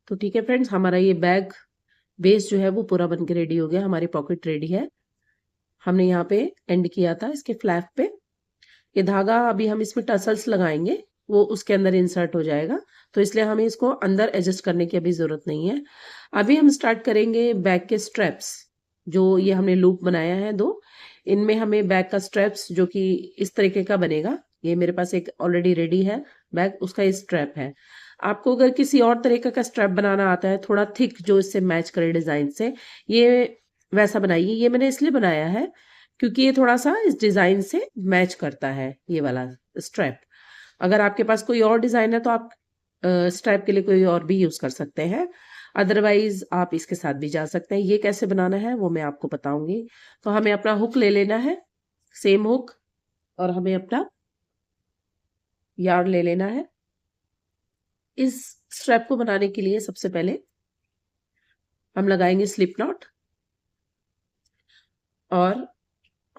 तो ठीक है फ्रेंड्स, हमारा ये बैग बेस जो है वो पूरा बन के रेडी हो गया। हमारी पॉकेट रेडी है। हमने यहाँ पे एंड किया था इसके फ्लैप पे। ये धागा अभी हम इसमें टसल्स लगाएंगे, वो उसके अंदर इंसर्ट हो जाएगा, तो इसलिए हमें इसको अंदर एडजस्ट करने की अभी जरूरत नहीं है। अभी हम स्टार्ट करेंगे बैग के स्ट्रैप्स। जो ये हमने लूप बनाया है दो, इनमें हमें बैग का स्ट्रैप्स जो कि इस तरीके का बनेगा। ये मेरे पास एक ऑलरेडी रेडी है बैग, उसका ये स्ट्रैप है। आपको अगर किसी और तरीके का स्ट्रैप बनाना आता है, थोड़ा थिक, जो इससे मैच करे डिजाइन से, ये वैसा बनाइए। ये मैंने इसलिए बनाया है क्योंकि ये थोड़ा सा इस डिजाइन से मैच करता है ये वाला स्ट्रैप। अगर आपके पास कोई और डिजाइन है तो आप स्ट्रैप के लिए कोई और भी यूज कर सकते हैं, अदरवाइज आप इसके साथ भी जा सकते हैं। ये कैसे बनाना है वो मैं आपको बताऊंगी। तो हमें अपना हुक ले लेना है, सेम हुक, और हमें अपना यार्न ले लेना है। इस स्ट्रैप को बनाने के लिए सबसे पहले हम लगाएंगे स्लिप नॉट और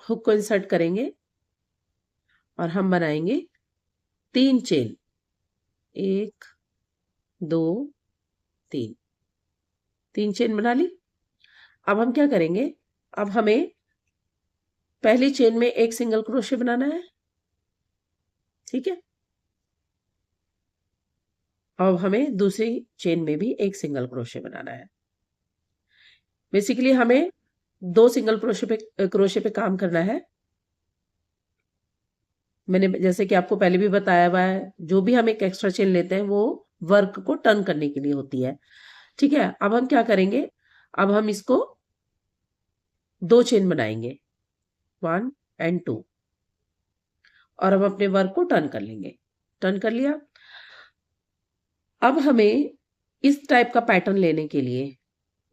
हुक को इंसर्ट करेंगे और हम बनाएंगे 3 चेन। 1 2 3, 3 चेन बना ली। अब हम क्या करेंगे, अब हमें पहली चेन में एक सिंगल क्रोशे बनाना है, ठीक है। अब हमें दूसरी चेन में भी एक सिंगल क्रोशे बनाना है। बेसिकली हमें 2 सिंगल क्रोशे पे काम करना है। मैंने जैसे कि आपको पहले भी बताया हुआ है, जो भी हम एक एक्स्ट्रा चेन लेते हैं वो वर्क को टर्न करने के लिए होती है, ठीक है। अब हम क्या करेंगे, अब हम इसको 2 चेन बनाएंगे, 1 और 2, और हम अपने वर्क को टर्न कर लेंगे। टर्न कर लिया। अब हमें इस टाइप का पैटर्न लेने के लिए,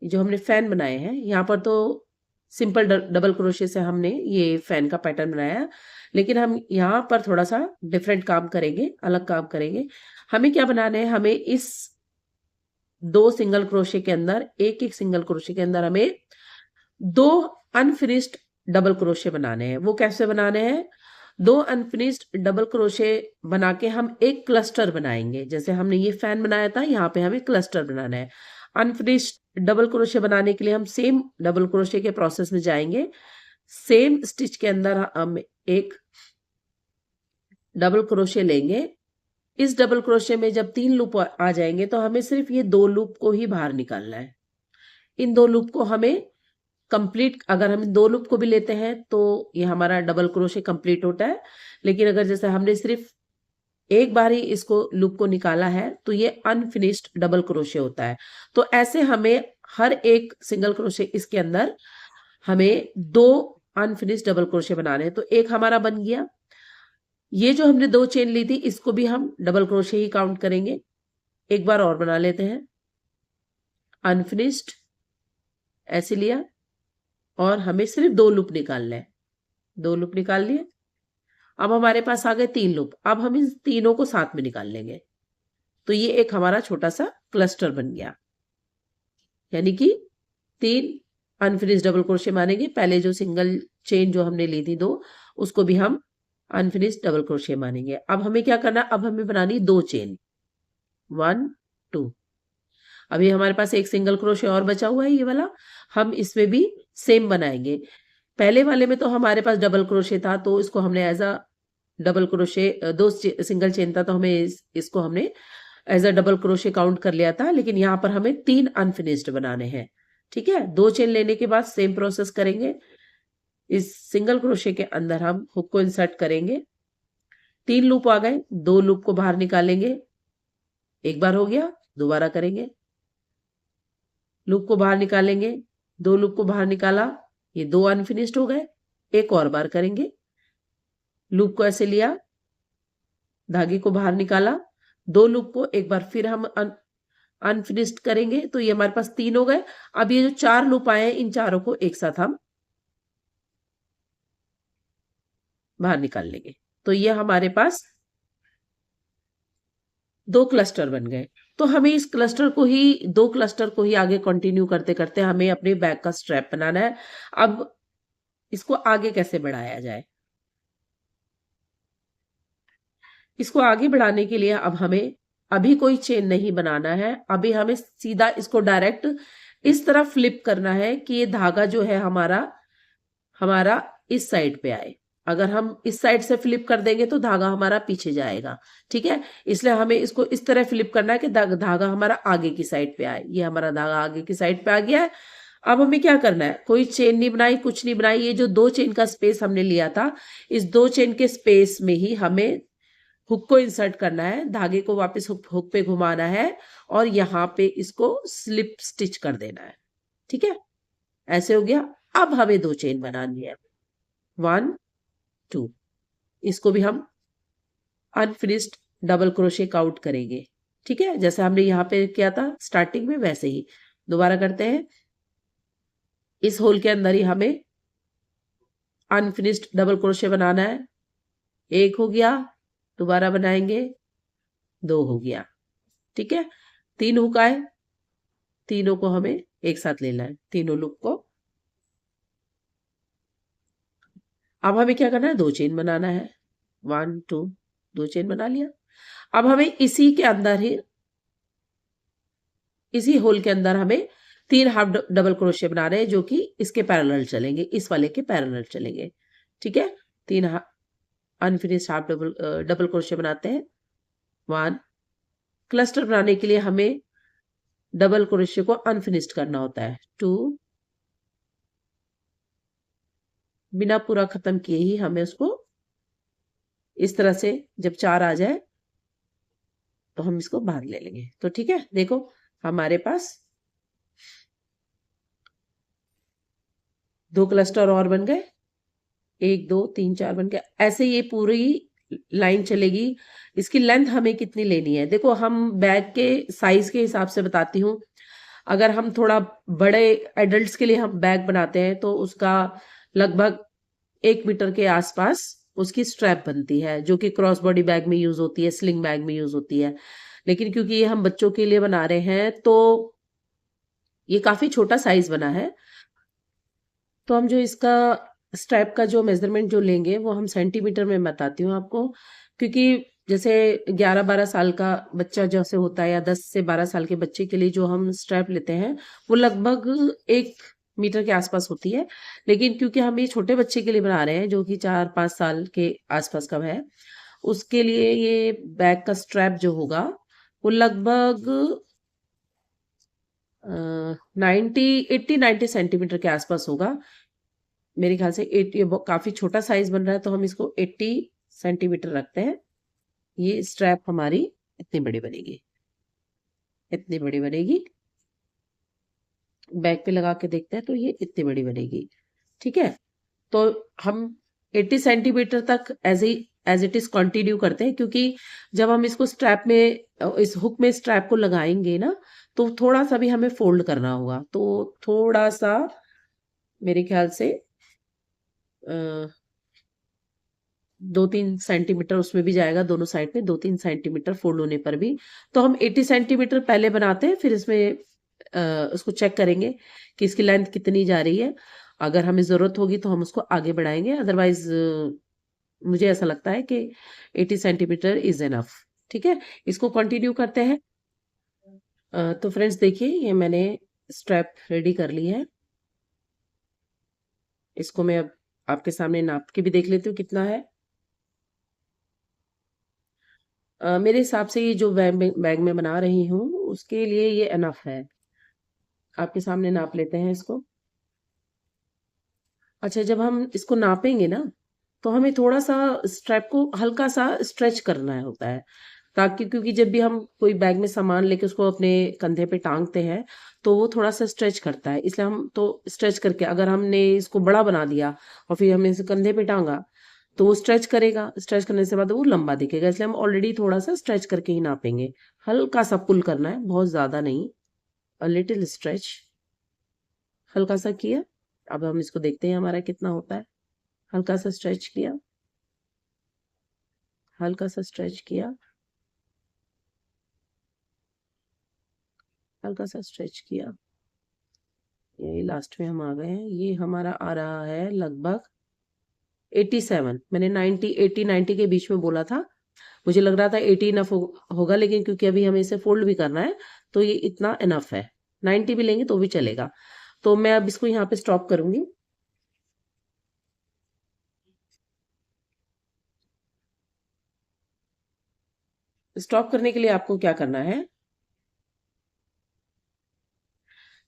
जो हमने फैन बनाए हैं, यहाँ पर तो सिंपल डबल क्रोशे से हमने ये फैन का पैटर्न बनाया, लेकिन हम यहाँ पर थोड़ा सा डिफरेंट काम करेंगे, अलग काम करेंगे। हमें क्या बनाना है, हमें इस 2 सिंगल क्रोशे के अंदर, एक एक सिंगल क्रोशे के अंदर हमें 2 अनफिनिश्ड डबल क्रोशे बनाने हैं। वो कैसे बनाने हैं, 2 अनफिनिश्ड डबल क्रोशे बना के हम एक क्लस्टर बनाएंगे। जैसे हमने ये फैन बनाया था, यहाँ पे हमें क्लस्टर बनाना है। अनफिनिश्ड डबल क्रोशे बनाने के लिए हम सेम डबल क्रोशे के प्रोसेस में जाएंगे। सेम स्टिच के अंदर हम एक डबल क्रोशे लेंगे। इस डबल क्रोशे में जब 3 लूप आ जाएंगे तो हमें सिर्फ ये 2 लूप को ही बाहर निकालना है। इन 2 लूप को हमें कंप्लीट, अगर हम 2 लूप को भी लेते हैं तो ये हमारा डबल क्रोशे कंप्लीट होता है। लेकिन अगर जैसे हमने सिर्फ एक बार ही इसको लूप को निकाला है तो ये अनफिनिश्ड डबल क्रोशे होता है। तो ऐसे हमें हर एक सिंगल क्रोशे इसके अंदर हमें 2 अनफिनिश्ड डबल क्रोशे बनाने हैं। तो एक हमारा बन गया। ये जो हमने 2 चेन ली थी इसको भी हम डबल क्रोशे ही काउंट करेंगे। एक बार और बना लेते हैं, अनफिनिश्ड, ऐसे लिया, और हमें सिर्फ 2 लूप निकालना है। 2 लूप निकाल लिए। अब हमारे पास आ गए 3 लूप। अब हम इन तीनों को साथ में निकाल लेंगे, तो ये एक हमारा छोटा सा क्लस्टर बन गया। यानी कि 3 अनफिनिश्ड डबल क्रोशे मानेंगे। पहले जो सिंगल चेन जो हमने ली थी 2, उसको भी हम अनफिनिश्ड डबल क्रोशे मानेंगे। अब हमें क्या करना, अब हमें बनानी 2 चेन, 1 2। अभी हमारे पास एक सिंगल क्रोशे और बचा हुआ है, ये वाला। हम इसमें भी सेम बनाएंगे। पहले वाले में तो हमारे पास डबल क्रोशे था, तो इसको हमने as a double crochet, 2 single chain था तो हमें इसको हमने as a double crochet count कर लिया था। लेकिन यहाँ पर हमें 3 अनफिनिश्ड बनाने हैं, ठीक है। 2 चेन लेने के बाद सेम प्रोसेस करेंगे। इस सिंगल क्रोशे के अंदर हम हुक को इंसर्ट करेंगे। 3 लूप आ गए, 2 लूप को बाहर निकालेंगे। एक बार हो गया, दोबारा करेंगे। लूप को बाहर निकालेंगे, 2 लूप को बाहर निकाला, ये 2 अनफिनिश्ड हो गए। एक और बार करेंगे। लूप को ऐसे लिया, धागे को बाहर निकाला, 2 लूप को एक बार फिर हम अनफिनिश्ड करेंगे, तो ये हमारे पास 3 हो गए। अब ये जो 4 लूप आए हैं, इन चारों को एक साथ हम बाहर निकाल लेंगे। तो ये हमारे पास 2 क्लस्टर बन गए। तो हमें इस क्लस्टर को ही, 2 क्लस्टर को ही आगे कंटिन्यू करते करते हमें अपने बैग का स्ट्रैप बनाना है। अब इसको आगे कैसे बढ़ाया जाए, इसको आगे बढ़ाने के लिए अब हमें अभी कोई चेन नहीं बनाना है, अभी हमें सीधा इसको डायरेक्ट इस तरफ फ्लिप करना है कि ये धागा जो है हमारा हमारा इस साइड पे आए। अगर हम इस साइड से फ्लिप कर देंगे तो धागा हमारा पीछे जाएगा, ठीक है। इसलिए हमें इसको इस तरह फ्लिप करना है कि धागा हमारा आगे की साइड पे आए। ये हमारा धागा आगे की साइड पे आ गया है। अब हमें क्या करना है, कोई चेन नहीं बनाई, कुछ नहीं बनाई। ये जो 2 चेन का स्पेस हमने लिया था, इस 2 चेन के स्पेस में ही हमें हुक को इंसर्ट करना है, धागे को वापस हुक पे घुमाना है और यहाँ पे इसको स्लिप स्टिच कर देना है, ठीक है। ऐसे हो गया। अब हमें 2 चेन बनानी है, 1 2। इसको भी हम अनफिनिश्ड डबल क्रोशे काउंट करेंगे, ठीक है। जैसे हमने यहाँ पे किया था स्टार्टिंग में, वैसे ही दोबारा करते हैं। इस होल के अंदर ही हमें अनफिनिश्ड डबल क्रोशे बनाना है। 1 हो गया, दोबारा बनाएंगे, 2 हो गया, ठीक है। 3 हुक आए, तीनों को हमें एक साथ लेना है, तीनों लूप को। अब हमें क्या करना है, 2 चेन बनाना है, 1 2, 2 चेन बना लिया। अब हमें इसी के अंदर ही, इसी होल के अंदर हमें 3 हाफ डबल क्रोशे बना रहे हैं, जो कि इसके पैरेलल चलेंगे, इस वाले के पैरेलल चलेंगे, ठीक है। 3 अनफिनिश्ड हाफ डबल क्रोशे बनाते हैं। 1 क्लस्टर बनाने के लिए हमें डबल क्रोशे को अनफिनिश्ड करना होता है। 2 बिना पूरा खत्म किए ही हमें उसको इस तरह से, जब 4 आ जाए तो हम इसको बाहर ले लेंगे। तो ठीक है, देखो हमारे पास 2 क्लस्टर और बन गए, 1 2 3 4 बन गए। ऐसे ये पूरी लाइन चलेगी। इसकी लेंथ हमें कितनी लेनी है, देखो हम बैग के साइज के हिसाब से बताती हूँ। अगर हम थोड़ा बड़े एडल्ट्स के लिए हम बैग बनाते हैं तो उसका लगभग 1 मीटर के आसपास उसकी स्ट्रैप बनती है, जो कि क्रॉस बॉडी बैग में यूज होती है, स्लिंग बैग में यूज होती है। लेकिन क्योंकि ये हम बच्चों के लिए बना रहे हैं तो ये काफी छोटा साइज बना है, तो हम जो इसका स्ट्रैप का जो मेजरमेंट जो लेंगे वो हम सेंटीमीटर में बताती हूँ आपको। क्योंकि जैसे 11-12 साल का बच्चा जैसे होता है, या 10 से 12 साल के बच्चे के लिए जो हम स्ट्रैप लेते हैं वो लगभग 1 मीटर के आसपास होती है। लेकिन क्योंकि हम ये छोटे बच्चे के लिए बना रहे हैं जो कि 4-5 साल के आसपास का है, उसके लिए ये बैग का स्ट्रैप जो होगा वो लगभग 90 सेंटीमीटर के आसपास होगा मेरे ख्याल से। 80, ये काफी छोटा साइज बन रहा है तो हम इसको 80 सेंटीमीटर रखते हैं। ये स्ट्रैप हमारी इतनी बड़ी बनेगी, इतनी बड़ी बनेगी। बैक पे लगा के देखते हैं तो ये इतनी बड़ी बनेगी, ठीक है। तो हम 80 सेंटीमीटर तक एज इट इज कंटिन्यू करते हैं, क्योंकि जब हम इसको स्ट्रैप में, इस हुक में स्ट्रैप को लगाएंगे ना, तो थोड़ा सा भी हमें फोल्ड करना होगा। तो थोड़ा सा मेरे ख्याल से 2-3 सेंटीमीटर उसमें भी जाएगा, दोनों साइड में 2-3 सेंटीमीटर फोल्ड होने पर भी। तो हम 80 सेंटीमीटर पहले बनाते हैं, फिर इसमें उसको चेक करेंगे कि इसकी लेंथ कितनी जा रही है। अगर हमें जरूरत होगी तो हम उसको आगे बढ़ाएंगे, अदरवाइज मुझे ऐसा लगता है कि 80 सेंटीमीटर इज एनफ, ठीक है। इसको कंटिन्यू करते हैं। तो फ्रेंड्स देखिए, ये मैंने स्ट्रैप रेडी कर ली है। इसको मैं अब आपके सामने नाप के भी देख लेती हूँ कितना है। मेरे हिसाब से ये जो बैग में बना रही हूँ उसके लिए ये एनफ है। आपके सामने नाप लेते हैं इसको। अच्छा, जब हम इसको नापेंगे ना तो हमें थोड़ा सा स्ट्रैप को हल्का सा स्ट्रेच करना होता है, ताकि, क्योंकि जब भी हम कोई बैग में सामान लेके उसको अपने कंधे पे टांगते हैं तो वो थोड़ा सा स्ट्रेच करता है। इसलिए हम तो स्ट्रेच करके, अगर हमने इसको बड़ा बना दिया और फिर हमने इसे कंधे पे टांगा तो वो स्ट्रेच करेगा, स्ट्रेच करने से बाद वो लंबा दिखेगा। इसलिए हम ऑलरेडी थोड़ा सा स्ट्रेच करके ही नापेंगे। हल्का सा पुल करना है, बहुत ज्यादा नहीं, अ लिटिल स्ट्रेच, हल्का सा किया। अब हम इसको देखते हैं हमारा कितना होता है। हल्का सा स्ट्रेच किया, हल्का सा स्ट्रेच किया, हल्का सा स्ट्रेच किया। ये लास्ट में हम आ गए हैं। ये हमारा आ रहा है लगभग 87। मैंने 90 80 90 के बीच में बोला था, मुझे लग रहा था 80 इनफ होगा, लेकिन क्योंकि अभी हमें इसे फोल्ड भी करना है तो ये इतना इनफ है। 90 भी लेंगे तो भी चलेगा। तो मैं अब इसको यहाँ पे स्टॉप करूंगी। स्टॉप करने के लिए आपको क्या करना है,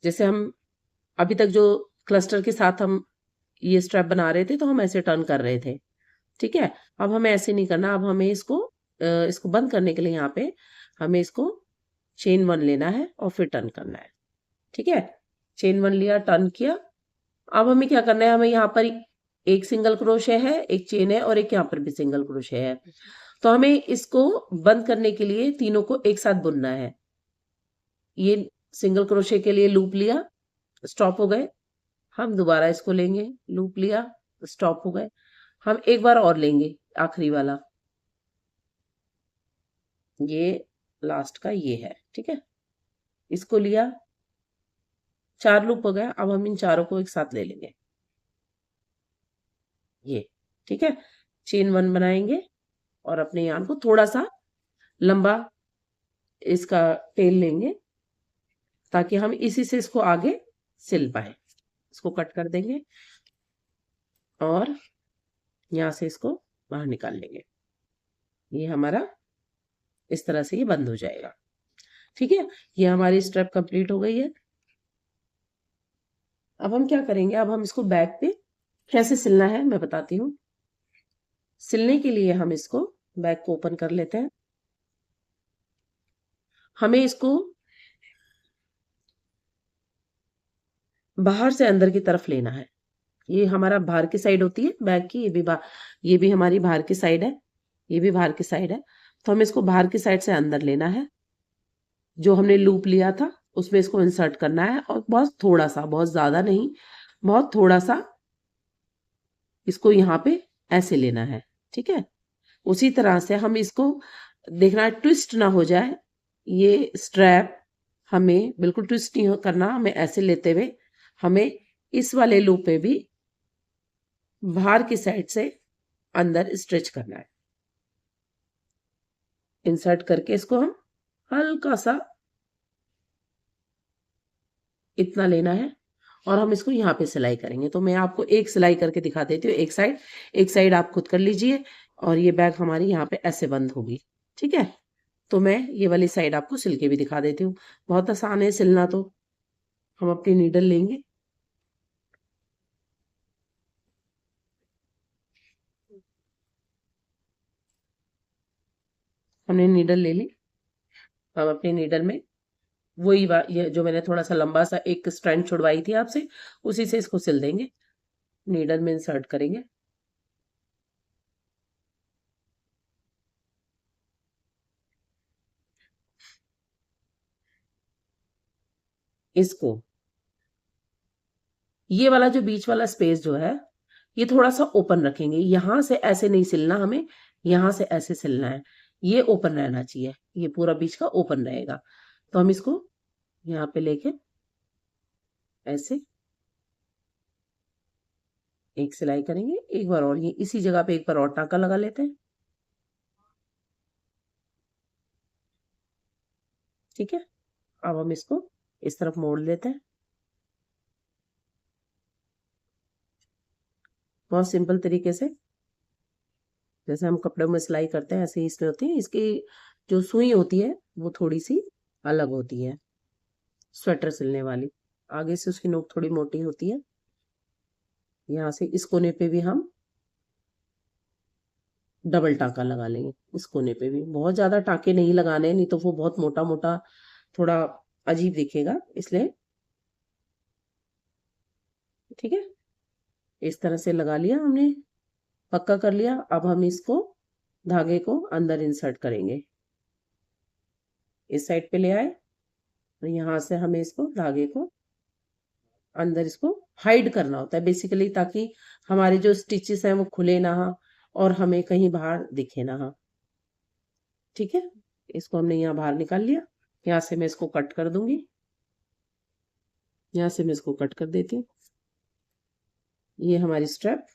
जैसे हम अभी तक जो क्लस्टर के साथ हम ये स्ट्रैप बना रहे थे तो हम ऐसे टर्न कर रहे थे, ठीक है। अब हमें ऐसे नहीं करना, अब हमें इसको बंद करने के लिए यहाँ पे हमें इसको चेन 1 लेना है और फिर टर्न करना है, ठीक है। चेन 1 लिया, टर्न किया। अब हमें क्या करना है, हमें यहाँ पर एक सिंगल क्रोशे है, एक चेन है और एक यहाँ पर भी सिंगल क्रोशे है। तो हमें इसको बंद करने के लिए तीनों को एक साथ बुनना है। ये सिंगल क्रोशे के लिए लूप लिया, स्टॉप हो गए। हम दोबारा इसको लेंगे, लूप लिया, स्टॉप हो गए। हम एक बार और लेंगे, आखिरी वाला, ये लास्ट का ये है, ठीक है। इसको लिया, 4 लूप हो गया। अब हम इन चारों को एक साथ ले लेंगे, ये, ठीक है। चेन 1 बनाएंगे और अपने यार्न को थोड़ा सा लंबा इसका टेल लेंगे ताकि हम इसी से इसको आगे सिल पाए। इसको कट कर देंगे और यहाँ से इसको बाहर निकाल लेंगे। ये हमारा इस तरह से ये बंद हो जाएगा, ठीक है। ये हमारी स्ट्रेप कंप्लीट हो गई है। अब हम क्या करेंगे, अब हम इसको बैक पे कैसे सिलना है मैं बताती हूँ। सिलने के लिए हम इसको बैक को ओपन कर लेते हैं। हमें इसको बाहर से अंदर की तरफ लेना है। ये हमारा बाहर की साइड होती है बैक की, ये भी हमारी बाहर की साइड है, ये भी बाहर की साइड है। तो हमें इसको बाहर की साइड से अंदर लेना है। जो हमने लूप लिया था उसमें इसको इंसर्ट करना है और बहुत थोड़ा सा, बहुत ज्यादा नहीं, बहुत थोड़ा सा इसको यहाँ पे ऐसे लेना है, ठीक है। उसी तरह से हम इसको देखना है ट्विस्ट ना हो जाए। ये स्ट्रैप हमें बिल्कुल ट्विस्ट नहीं करना, हमें ऐसे लेते हुए हमें इस वाले लूप पे भी बाहर की साइड से अंदर स्ट्रेच करना है। इंसर्ट करके इसको हम हल्का सा इतना लेना है और हम इसको यहाँ पे सिलाई करेंगे। तो मैं आपको एक सिलाई करके दिखा देती हूँ, एक साइड आप खुद कर लीजिए और ये बैग हमारी यहाँ पे ऐसे बंद होगी, ठीक है। तो मैं ये वाली साइड आपको सिल के भी दिखा देती हूँ। बहुत आसान है सिलना। तो हम अपनी नीडल लेंगे, हमने नीडल ले ली। हम अपनी नीडल में वही ये जो मैंने थोड़ा सा लंबा सा एक स्ट्रैंड छुड़वाई थी आपसे, उसी से इसको सिल देंगे। नीडल में इंसर्ट करेंगे, इसको ये वाला जो बीच वाला स्पेस जो है ये थोड़ा सा ओपन रखेंगे। यहां से ऐसे नहीं सिलना, हमें यहां से ऐसे सिलना है। ये ओपन रहना चाहिए, ये पूरा बीच का ओपन रहेगा। तो हम इसको यहाँ पे लेके ऐसे एक सिलाई करेंगे, एक बार और ये इसी जगह पे एक बार और टांका लगा लेते हैं, ठीक है। अब हम इसको इस तरफ मोड़ लेते हैं। बहुत सिंपल तरीके से, जैसे हम कपड़ों में सिलाई करते हैं ऐसे ही इसमें होती है। इसकी जो सुई होती है वो थोड़ी सी अलग होती है, स्वेटर सिलने वाली। आगे से उसकी नोक थोड़ी मोटी होती है। यहाँ से इस कोने पे भी हम डबल टांका लगा लेंगे। इस कोने पे भी बहुत ज्यादा टांके नहीं लगाने, नहीं तो वो बहुत मोटा मोटा थोड़ा अजीब दिखेगा, इसलिए, ठीक है। इस तरह से लगा लिया हमने, पक्का कर लिया। अब हम इसको धागे को अंदर इंसर्ट करेंगे। इस साइड पे ले आए और यहाँ से हमें इसको धागे को अंदर इसको हाइड करना होता है बेसिकली, ताकि हमारे जो स्टिचेस हैं वो खुले ना और हमें कहीं बाहर दिखे ना, ठीक है। इसको हमने यहाँ बाहर निकाल लिया। यहाँ से मैं इसको कट कर दूंगी, यहाँ से मैं इसको कट कर देती हूँ। ये हमारी स्ट्रेप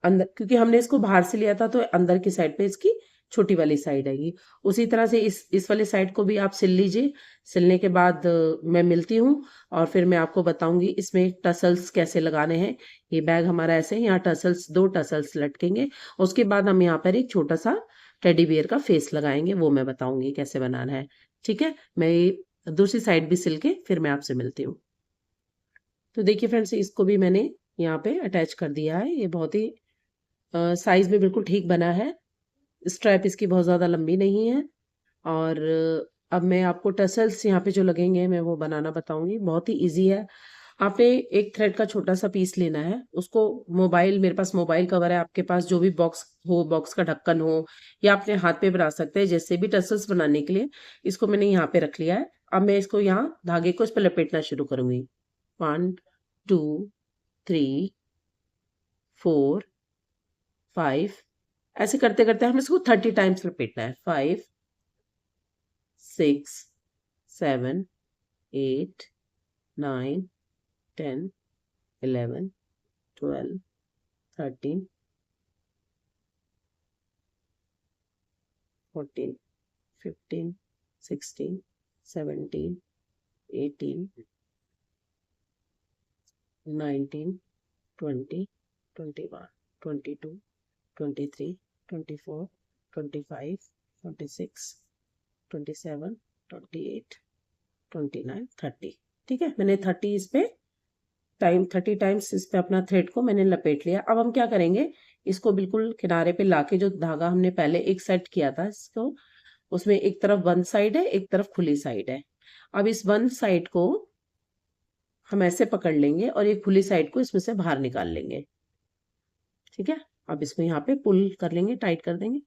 अंदर, क्योंकि हमने इसको बाहर से लिया था तो अंदर की साइड पे इसकी छोटी वाली साइड आएगी। उसी तरह से इस वाली साइड को भी आप सिल लीजिए। सिलने के बाद मैं मिलती हूँ और फिर मैं आपको बताऊंगी इसमें टसल्स कैसे लगाने हैं। ये बैग हमारा ऐसे है, यहाँ टसल्स 2 टसल्स लटकेंगे। उसके बाद हम यहाँ पर एक छोटा सा टेडी बियर का फेस लगाएंगे, वो मैं बताऊंगी कैसे बनाना है। ठीक है, मैं ये दूसरी साइड भी सिल के फिर मैं आपसे मिलती हूँ। तो देखिए फ्रेंड्स, इसको भी मैंने यहाँ पे अटैच कर दिया है। ये बहुत ही साइज में बिल्कुल ठीक बना है। स्ट्रैप इसकी बहुत ज़्यादा लंबी नहीं है। और अब मैं आपको टसल्स यहाँ पे जो लगेंगे मैं वो बनाना बताऊंगी। बहुत ही इजी है। आपने एक थ्रेड का छोटा सा पीस लेना है, उसको मोबाइल, मेरे पास मोबाइल कवर है, आपके पास जो भी बॉक्स हो, बॉक्स का ढक्कन हो, या अपने हाथ पे बना सकते हैं जैसे भी टसल्स बनाने के लिए। इसको मैंने यहाँ पे रख लिया है। अब मैं इसको यहाँ धागे को इस पर लपेटना शुरू करूंगी। 1 2 3 4 5, ऐसे करते करते हम इसको 30 टाइम्स लपेटना है। 5 6 7 8 9 10 11 12 13 14 15 16 17 18 19 20 21 22 23 24 25 26 27 28 29 30। ठीक है, मैंने 30 टाइम्स इस पे अपना थ्रेड को मैंने लपेट लिया। अब हम क्या करेंगे, इसको बिल्कुल किनारे पे लाके, जो धागा हमने पहले एक सेट किया था इसको, उसमें एक तरफ बंद साइड है, एक तरफ खुली साइड है। अब इस बंद साइड को हम ऐसे पकड़ लेंगे और ये खुली साइड को इसमें से बाहर निकाल लेंगे। ठीक है, अब इसको यहाँ पे पुल कर लेंगे, टाइट कर देंगे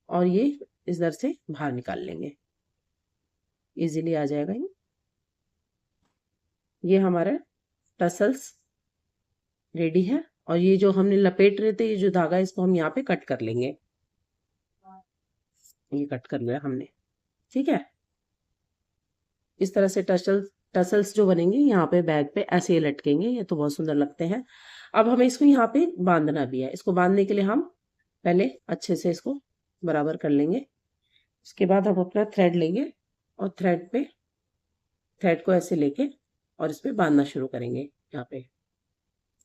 और ये इधर से बाहर निकाल लेंगे। इजीली आ जाएगा ये हमारा टसल्स रेडी है। और ये जो हमने लपेट रहे थे, ये जो धागा, इसको हम यहाँ पे कट कर लेंगे। ये कट कर लिया हमने। ठीक है, इस तरह से टसल्स जो बनेंगे यहाँ पे बैग पे ऐसे ही लटकेंगे। ये तो बहुत सुंदर लगते हैं। अब हमें इसको यहाँ पे बांधना भी है। इसको बांधने के लिए हम पहले अच्छे से इसको बराबर कर लेंगे। उसके बाद हम अपना थ्रेड लेंगे और थ्रेड को ऐसे लेके और इस पे बांधना शुरू करेंगे। यहाँ पे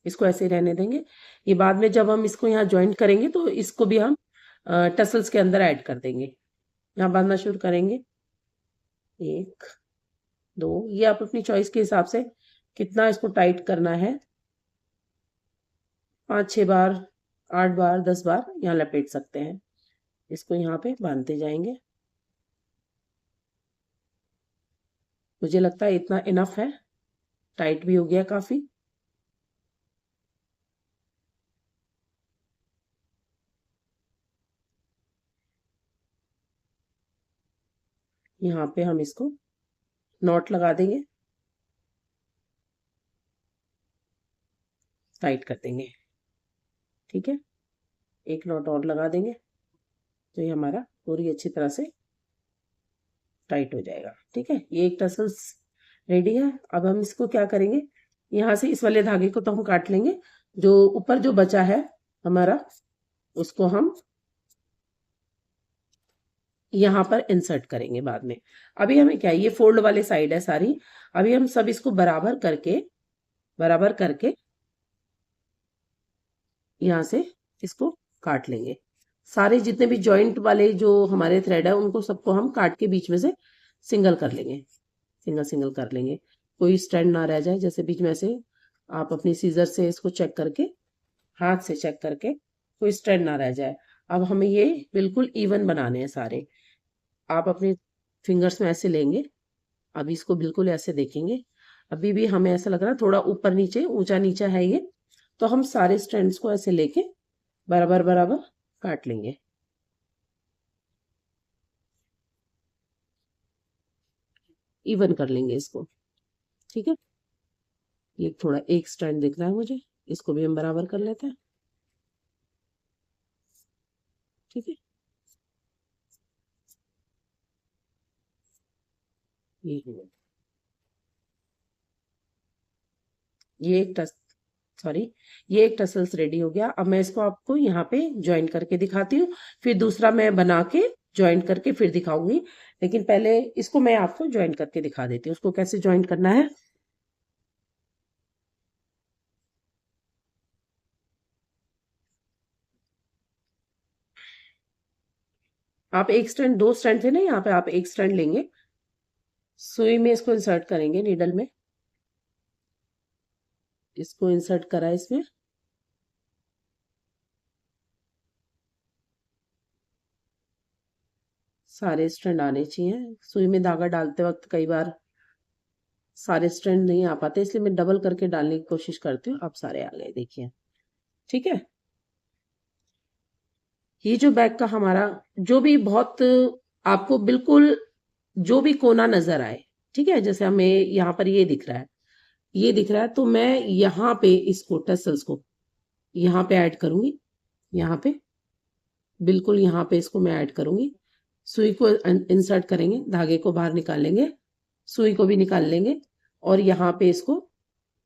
इसको ऐसे ही रहने देंगे। ये बाद में जब हम इसको यहाँ ज्वाइंट करेंगे तो इसको भी हम टसल्स के अंदर ऐड कर देंगे। यहाँ बांधना शुरू करेंगे। 1 2, ये आप अपनी चॉइस के हिसाब से कितना इसको टाइट करना है, 5 6 बार, 8 बार, 10 बार यहाँ लपेट सकते हैं। इसको यहाँ पे बांधते जाएंगे। मुझे लगता है इतना इनफ है, टाइट भी हो गया काफी। यहाँ पे हम इसको नॉट लगा देंगे, टाइट कर देंगे। ठीक है, एक नॉट और लगा देंगे तो ये हमारा पूरी अच्छी तरह से टाइट हो जाएगा। ठीक है, ये एक टसल्स रेडी है। अब हम इसको क्या करेंगे, यहाँ से इस वाले धागे को तो हम काट लेंगे। जो ऊपर जो बचा है हमारा, उसको हम यहाँ पर इंसर्ट करेंगे बाद में। अभी हमें क्या है, ये फोल्ड वाले साइड है सारी। अभी हम सब इसको बराबर करके यहाँ से इसको काट लेंगे। सारे जितने भी जॉइंट वाले जो हमारे थ्रेड है उनको सबको हम काट के बीच में से सिंगल कर लेंगे, सिंगल सिंगल कर लेंगे। कोई स्ट्रैंड ना रह जाए, जैसे बीच में से आप अपनी सीजर से इसको चेक करके, हाथ से चेक करके कोई स्ट्रैंड ना रह जाए। अब हमें ये बिल्कुल इवन बनाने हैं सारे। आप अपने फिंगर्स में ऐसे लेंगे, अभी इसको बिल्कुल ऐसे देखेंगे। अभी भी हमें ऐसा लग रहा है थोड़ा ऊपर नीचे, ऊंचा नीचा है ये, तो हम सारे स्ट्रैंड्स को ऐसे लेके बराबर बराबर काट लेंगे। इवन कर लेंगे इसको। ठीक है, ये थोड़ा एक स्ट्रैंड दिख रहा है मुझे, इसको भी हम बराबर कर लेते हैं। ठीक है, ये एक सॉरी, ये एक टसल्स रेडी हो गया। अब मैं इसको आपको यहाँ पे ज्वाइन करके दिखाती हूँ, फिर दूसरा मैं बना के ज्वाइन करके फिर दिखाऊंगी। लेकिन पहले इसको मैं आपको ज्वाइन करके दिखा देती हूँ, उसको कैसे ज्वाइन करना है। आप एक स्ट्रैंड, दो स्ट्रैंड थे ना यहाँ पे, आप एक स्ट्रैंड लेंगे, सुई में इसको इंसर्ट करेंगे, नीडल में इसको इंसर्ट करा इसमें, सारे स्ट्रैंड आने चाहिए। सुई में धागा डालते वक्त कई बार सारे स्ट्रैंड नहीं आ पाते, इसलिए मैं डबल करके डालने की कोशिश करती हूँ। अब सारे आ गए, देखिए, ठीक है। ये जो बैग का हमारा, जो भी बहुत आपको बिल्कुल जो भी कोना नजर आए, ठीक है, जैसे हमें यहाँ पर ये दिख रहा है, ये दिख रहा है, तो मैं यहाँ पे इसको टसल्स को यहाँ पे ऐड करूंगी, यहाँ पे बिल्कुल यहाँ पे इसको मैं ऐड करूंगी। सुई को इंसर्ट करेंगे, धागे को बाहर निकालेंगे, सुई को भी निकाल लेंगे, और यहाँ पे इसको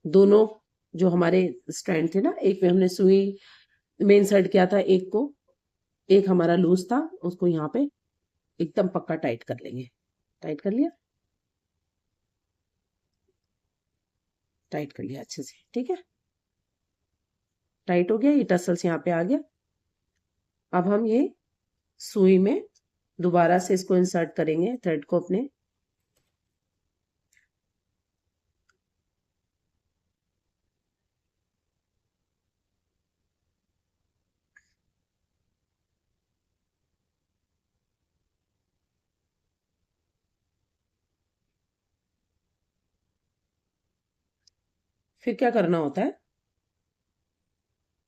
दोनों जो हमारे स्ट्रैंड थे ना, एक में हमने सुई में इंसर्ट किया था, एक को, एक हमारा लूज था, उसको यहाँ पे एकदम पक्का टाइट कर लेंगे। टाइट कर लिया, टाइट कर लिया अच्छे से, ठीक है, टाइट हो गया। ये टसल्स यहाँ पे आ गया। अब हम ये सुई में दोबारा से इसको इंसर्ट करेंगे, थ्रेड को अपने, फिर क्या करना होता है,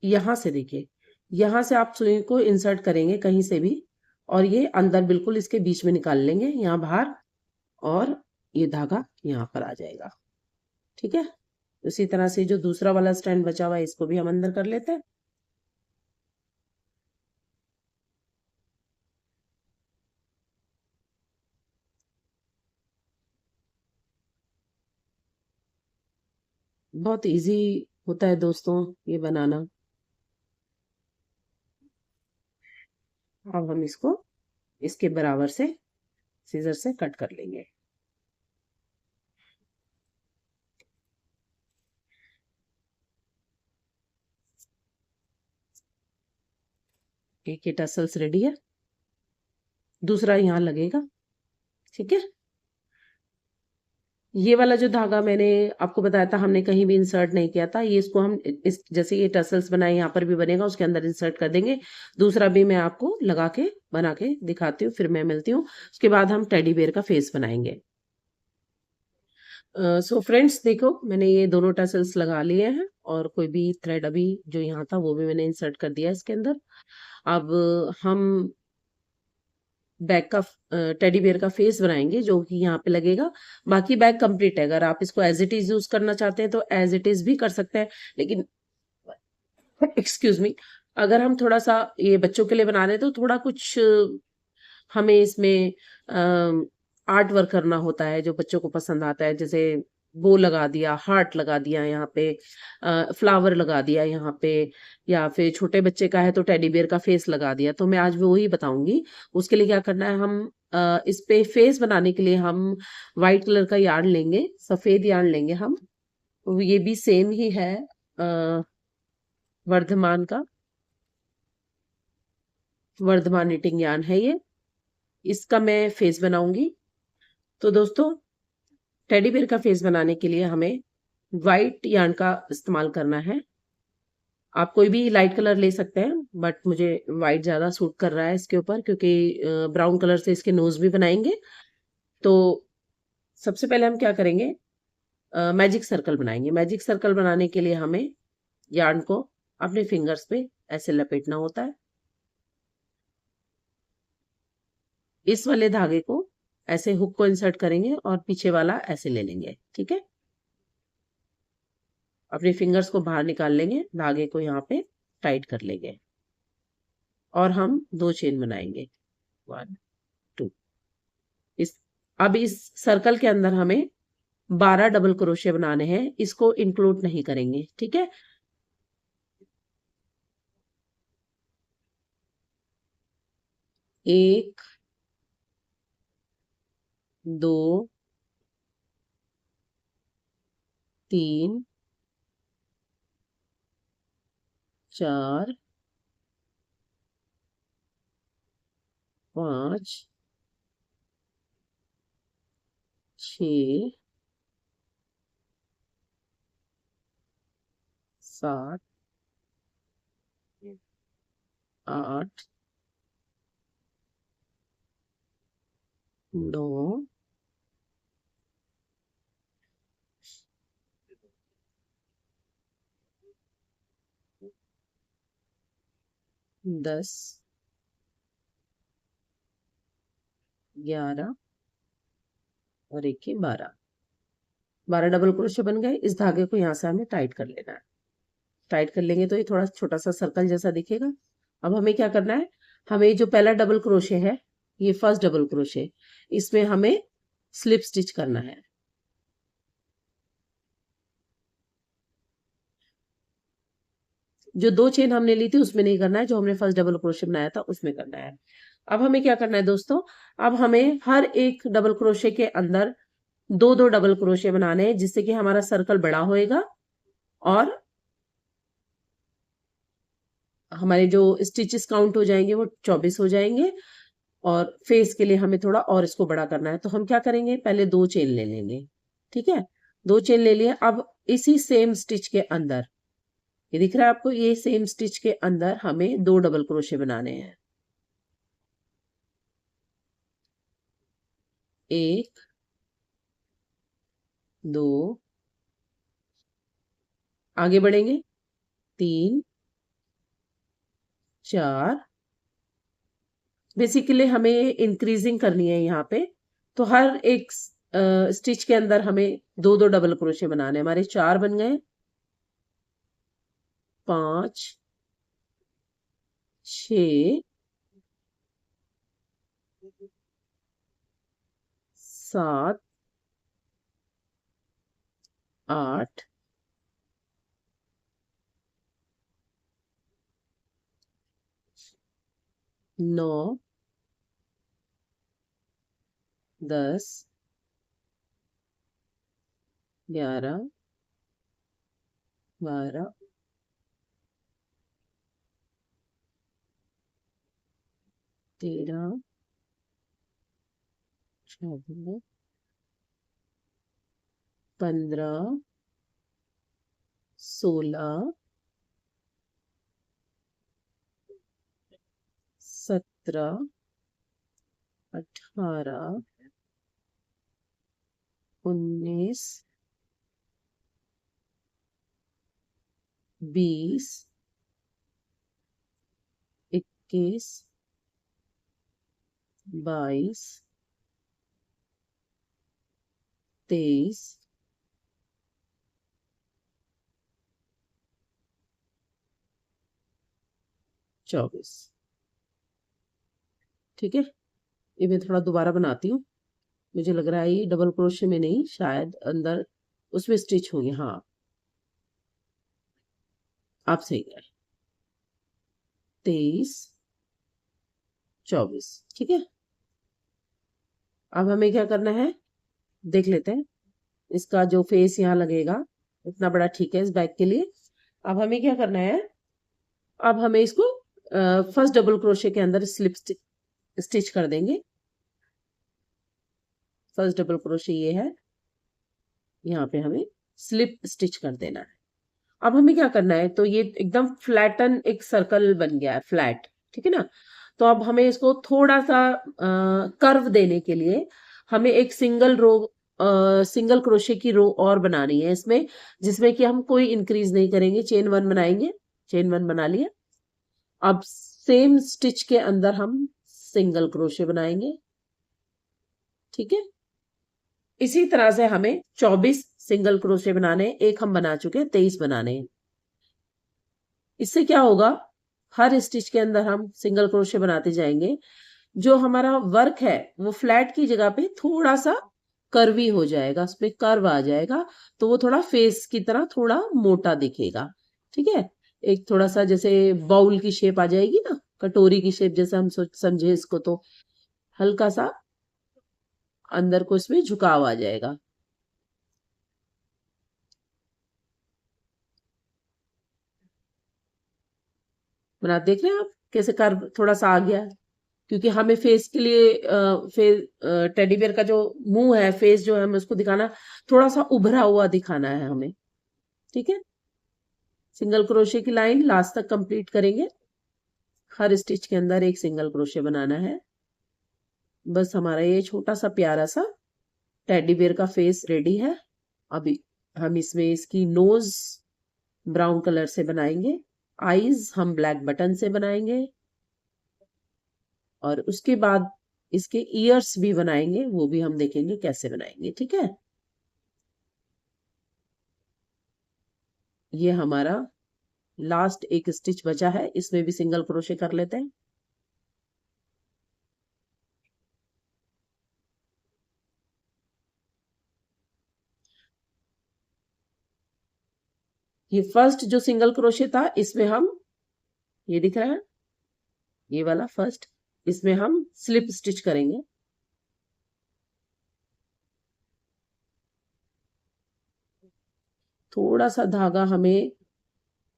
यहां से देखिए, यहां से आप सुई को इंसर्ट करेंगे कहीं से भी, और ये अंदर बिल्कुल इसके बीच में निकाल लेंगे, यहाँ बाहर, और ये धागा यहाँ पर आ जाएगा, ठीक है। उसी तरह से जो दूसरा वाला स्टैंड बचा हुआ है, इसको भी हम अंदर कर लेते हैं। बहुत इजी होता है दोस्तों ये बनाना। अब हम इसको इसके बराबर से सीजर से कट कर लेंगे। एक ये टसल्स रेडी है, दूसरा यहाँ लगेगा, ठीक है। ये वाला जो धागा मैंने आपको बताया था, हमने कहीं भी इंसर्ट नहीं किया था, ये इसको हम इस जैसे ये टसल्स बनाए यहाँ पर भी बनेगा, उसके अंदर इंसर्ट कर देंगे। दूसरा भी मैं आपको लगा के बना के दिखाती हूँ, फिर मैं मिलती हूँ। उसके बाद हम टेडी बेयर का फेस बनाएंगे। सो फ्रेंड्स, देखो मैंने ये दोनों टसल्स लगा लिए हैं, और कोई भी थ्रेड अभी जो यहाँ था वो भी मैंने इंसर्ट कर दिया इसके अंदर। अब हम बैग का टेडी बेयर का फेस बनाएंगे, जो कि यहाँ पे लगेगा। बाकी बैग कंप्लीट है, अगर आप इसको एज इट इज यूज करना चाहते हैं तो एज इट इज भी कर सकते हैं, लेकिन एक्सक्यूज मी, अगर हम थोड़ा सा ये बच्चों के लिए बना रहे हैं तो थोड़ा कुछ हमें इसमें आर्ट वर्क करना होता है जो बच्चों को पसंद आता है, जैसे बो लगा दिया, हार्ट लगा दिया यहाँ पे, फ्लावर लगा दिया यहाँ पे, या फिर छोटे बच्चे का है तो टेडी बेयर का फेस लगा दिया। तो मैं आज वही बताऊंगी। उसके लिए क्या करना है, हम इस पे फेस बनाने के लिए हम व्हाइट कलर का यार्न लेंगे, सफेद यार्न लेंगे हम। ये भी सेम ही है, वर्धमान का, वर्धमान निटिंग यार्न है ये। इसका मैं फेस बनाऊंगी। तो दोस्तों, टेडी बेयर का फेस बनाने के लिए हमें व्हाइट यार्न का इस्तेमाल करना है। आप कोई भी लाइट कलर ले सकते हैं, बट मुझे व्हाइट ज्यादा सूट कर रहा है इसके ऊपर, क्योंकि ब्राउन कलर से इसके नोज भी बनाएंगे। तो सबसे पहले हम क्या करेंगे, मैजिक सर्कल बनाएंगे। मैजिक सर्कल बनाने के लिए हमें यार्न को अपने फिंगर्स पे ऐसे लपेटना होता है। इस वाले धागे को ऐसे हुक को इंसर्ट करेंगे और पीछे वाला ऐसे ले लेंगे, ठीक है। अपने फिंगर्स को बाहर निकाल लेंगे, धागे को यहाँ पे टाइट कर लेंगे, और हम 2 चेन बनाएंगे, 1 2। इस अब इस सर्कल के अंदर हमें 12 डबल क्रोशे बनाने हैं, इसको इंक्लूड नहीं करेंगे, ठीक है। 1 2 3 4 5 6 7 8 9 10 11 और 1 के 12 डबल क्रोशे बन गए। इस धागे को यहाँ से हमें टाइट कर लेना है। टाइट कर लेंगे तो ये थोड़ा छोटा सा सर्कल जैसा दिखेगा। अब हमें क्या करना है, हमें जो पहला डबल क्रोशे है, ये फर्स्ट डबल क्रोशे, इसमें हमें स्लिप स्टिच करना है। जो 2 चेन हमने ली थी उसमें नहीं करना है, जो हमने फर्स्ट डबल क्रोशे बनाया था उसमें करना है। अब हमें क्या करना है दोस्तों, अब हमें हर एक डबल क्रोशे के अंदर 2-2 डबल क्रोशे बनाने हैं, जिससे कि हमारा सर्कल बड़ा होएगा और हमारे जो स्टिचेस काउंट हो जाएंगे वो 24 हो जाएंगे। और फेस के लिए हमें थोड़ा और इसको बड़ा करना है, तो हम क्या करेंगे, पहले 2 चेन ले लेंगे। ठीक है, 2 चेन ले लिए। अब इसी सेम स्टिच के अंदर, ये दिख रहा है आपको, ये सेम स्टिच के अंदर हमें 2 डबल क्रोशे बनाने हैं। 1 2 आगे बढ़ेंगे, 3 4। बेसिकली हमें इंक्रीजिंग करनी है यहाँ पे, तो हर एक स्टिच के अंदर हमें 2-2 डबल क्रोशे बनाने हैं। हमारे 4 बन गए, 5 6 7 8 9 10 11 12 13 14 15 16 17 18 19 20 21 22 23 24। ठीक है, ये मैं थोड़ा दोबारा बनाती हूँ। मुझे लग रहा है ये डबल क्रोशे में नहीं, शायद अंदर उसमें स्टिच होंगे। हाँ, आप सही है, 23 24। ठीक है, अब हमें क्या करना है, देख लेते हैं। इसका जो फेस यहाँ लगेगा इतना बड़ा ठीक है इस बैग के लिए। अब हमें क्या करना है, अब हमें इसको फर्स्ट डबल क्रोशे के अंदर स्लिप स्टिच कर देंगे। फर्स्ट डबल क्रोशे ये है, यहाँ पे हमें स्लिप स्टिच कर देना है। अब हमें क्या करना है, तो ये एकदम फ्लैटन एक सर्कल बन गया है, फ्लैट। ठीक है ना, तो अब हमें इसको थोड़ा सा कर्व देने के लिए हमें एक सिंगल क्रोशे की रो और बनानी है इसमें, जिसमें कि हम कोई इंक्रीज नहीं करेंगे। चेन 1 बनाएंगे, चेन 1 बना लिया। अब सेम स्टिच के अंदर हम सिंगल क्रोशे बनाएंगे। ठीक है, इसी तरह से हमें 24 सिंगल क्रोशे बनाने, एक हम बना चुके हैं, 23 बनाने हैं। इससे क्या होगा, हर स्टिच के अंदर हम सिंगल क्रोशे बनाते जाएंगे। जो हमारा वर्क है वो फ्लैट की जगह पे थोड़ा सा कर्वी हो जाएगा, उसमें कर्व आ जाएगा, तो वो थोड़ा फेस की तरह थोड़ा मोटा दिखेगा। ठीक है, एक थोड़ा सा जैसे बाउल की शेप आ जाएगी ना, कटोरी की शेप जैसे हम समझे इसको, तो हल्का सा अंदर को इसमें झुकाव आ जाएगा। बना देख रहे हैं आप कैसे कर्व थोड़ा सा आ गया है, क्योंकि हमें फेस के लिए फेस टेडी बेयर का जो मुंह है, फेस जो है, हमें उसको दिखाना थोड़ा सा उभरा हुआ दिखाना है हमें। ठीक है, सिंगल क्रोशे की लाइन लास्ट तक कंप्लीट करेंगे। हर स्टिच के अंदर एक सिंगल क्रोशे बनाना है। बस हमारा ये छोटा सा प्यारा सा टेडी बेयर का फेस रेडी है। अभी हम इसमें इसकी नोज ब्राउन कलर से बनाएंगे, आईज हम ब्लैक बटन से बनाएंगे, और उसके बाद इसके ईयर्स भी बनाएंगे, वो भी हम देखेंगे कैसे बनाएंगे। ठीक है, ये हमारा लास्ट एक स्टिच बचा है, इसमें भी सिंगल क्रोशे कर लेते हैं। ये फर्स्ट जो सिंगल क्रोशे था, इसमें हम, ये दिख रहा है ये वाला फर्स्ट, इसमें हम स्लिप स्टिच करेंगे। थोड़ा सा धागा हमें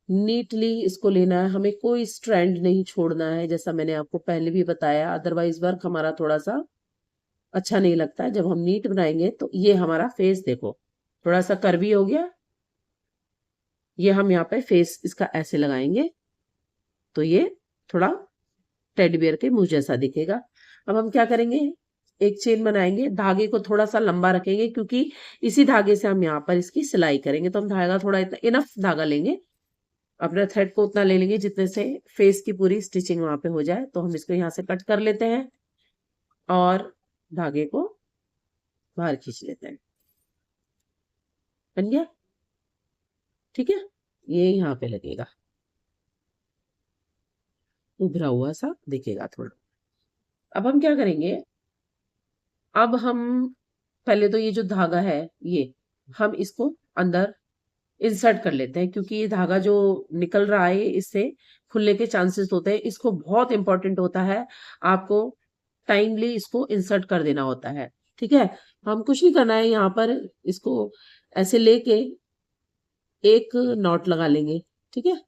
नीटली इसको लेना है, हमें कोई स्ट्रैंड नहीं छोड़ना है, जैसा मैंने आपको पहले भी बताया। अदरवाइज वर्क हमारा थोड़ा सा अच्छा नहीं लगता है। जब हम नीट बनाएंगे तो ये हमारा फेस देखो थोड़ा सा कर्वी हो गया, ये हम यहाँ पे फेस इसका ऐसे लगाएंगे तो ये थोड़ा टेडी बियर के मुंह जैसा दिखेगा। अब हम क्या करेंगे, एक चेन बनाएंगे, धागे को थोड़ा सा लंबा रखेंगे, क्योंकि इसी धागे से हम यहाँ पर इसकी सिलाई करेंगे। तो हम धागा थोड़ा इतना इनफ धागा लेंगे, अपने थ्रेड को उतना ले लेंगे जितने से फेस की पूरी स्टिचिंग वहां पे हो जाए। तो हम इसको यहाँ से कट कर लेते हैं और धागे को बाहर खींच लेते हैं। बन गया, ठीक है, ये यहाँ पे लगेगा, उभरा हुआ सा दिखेगा थोड़ा। अब हम क्या करेंगे, अब हम पहले तो ये जो धागा है, ये हम इसको अंदर इंसर्ट कर लेते हैं, क्योंकि ये धागा जो निकल रहा है इससे खुलने के चांसेस होते हैं। इसको बहुत इंपॉर्टेंट होता है, आपको टाइमली इसको इंसर्ट कर देना होता है। ठीक है, हम कुछ नहीं करना है, यहाँ पर इसको ऐसे लेके एक नॉट लगा लेंगे। ठीक है,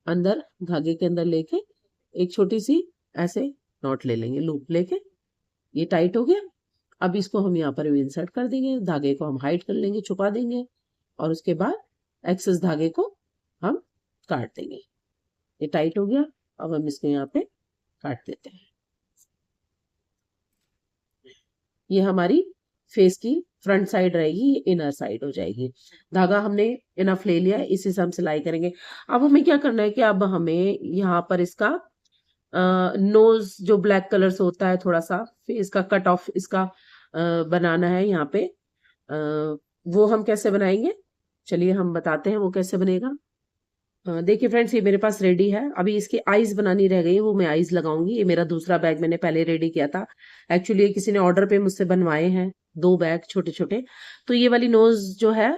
अंदर धागे के अंदर लेके एक छोटी सी ऐसे नॉट ले लेंगे, लूप लेके। ये टाइट हो गया। अब इसको हम यहाँ पर इंसर्ट कर देंगे, धागे को हम हाइड कर लेंगे, छुपा देंगे, और उसके बाद एक्सेस धागे को हम काट देंगे। ये टाइट हो गया, अब हम इसको यहाँ पे काट देते हैं। ये हमारी फेस की फ्रंट साइड रहेगी, ये इनर साइड हो जाएगी। धागा हमने इनफ ले लिया है, इसी से हम सिलाई करेंगे। अब हमें क्या करना है कि अब हमें यहाँ पर इसका नोज जो ब्लैक कलर से होता है, थोड़ा सा फेस का कट ऑफ इसका बनाना है यहाँ पे। वो हम कैसे बनाएंगे, चलिए हम बताते हैं वो कैसे बनेगा। देखिए फ्रेंड्स, ये मेरे पास रेडी है। अभी इसकी आईज बनानी रह गई, वो मैं आईज लगाऊंगी। ये मेरा दूसरा बैग मैंने पहले रेडी किया था। एक्चुअली ये किसी ने ऑर्डर पे मुझसे बनवाए हैं, 2 बैग छोटे छोटे। तो ये वाली नोज जो है,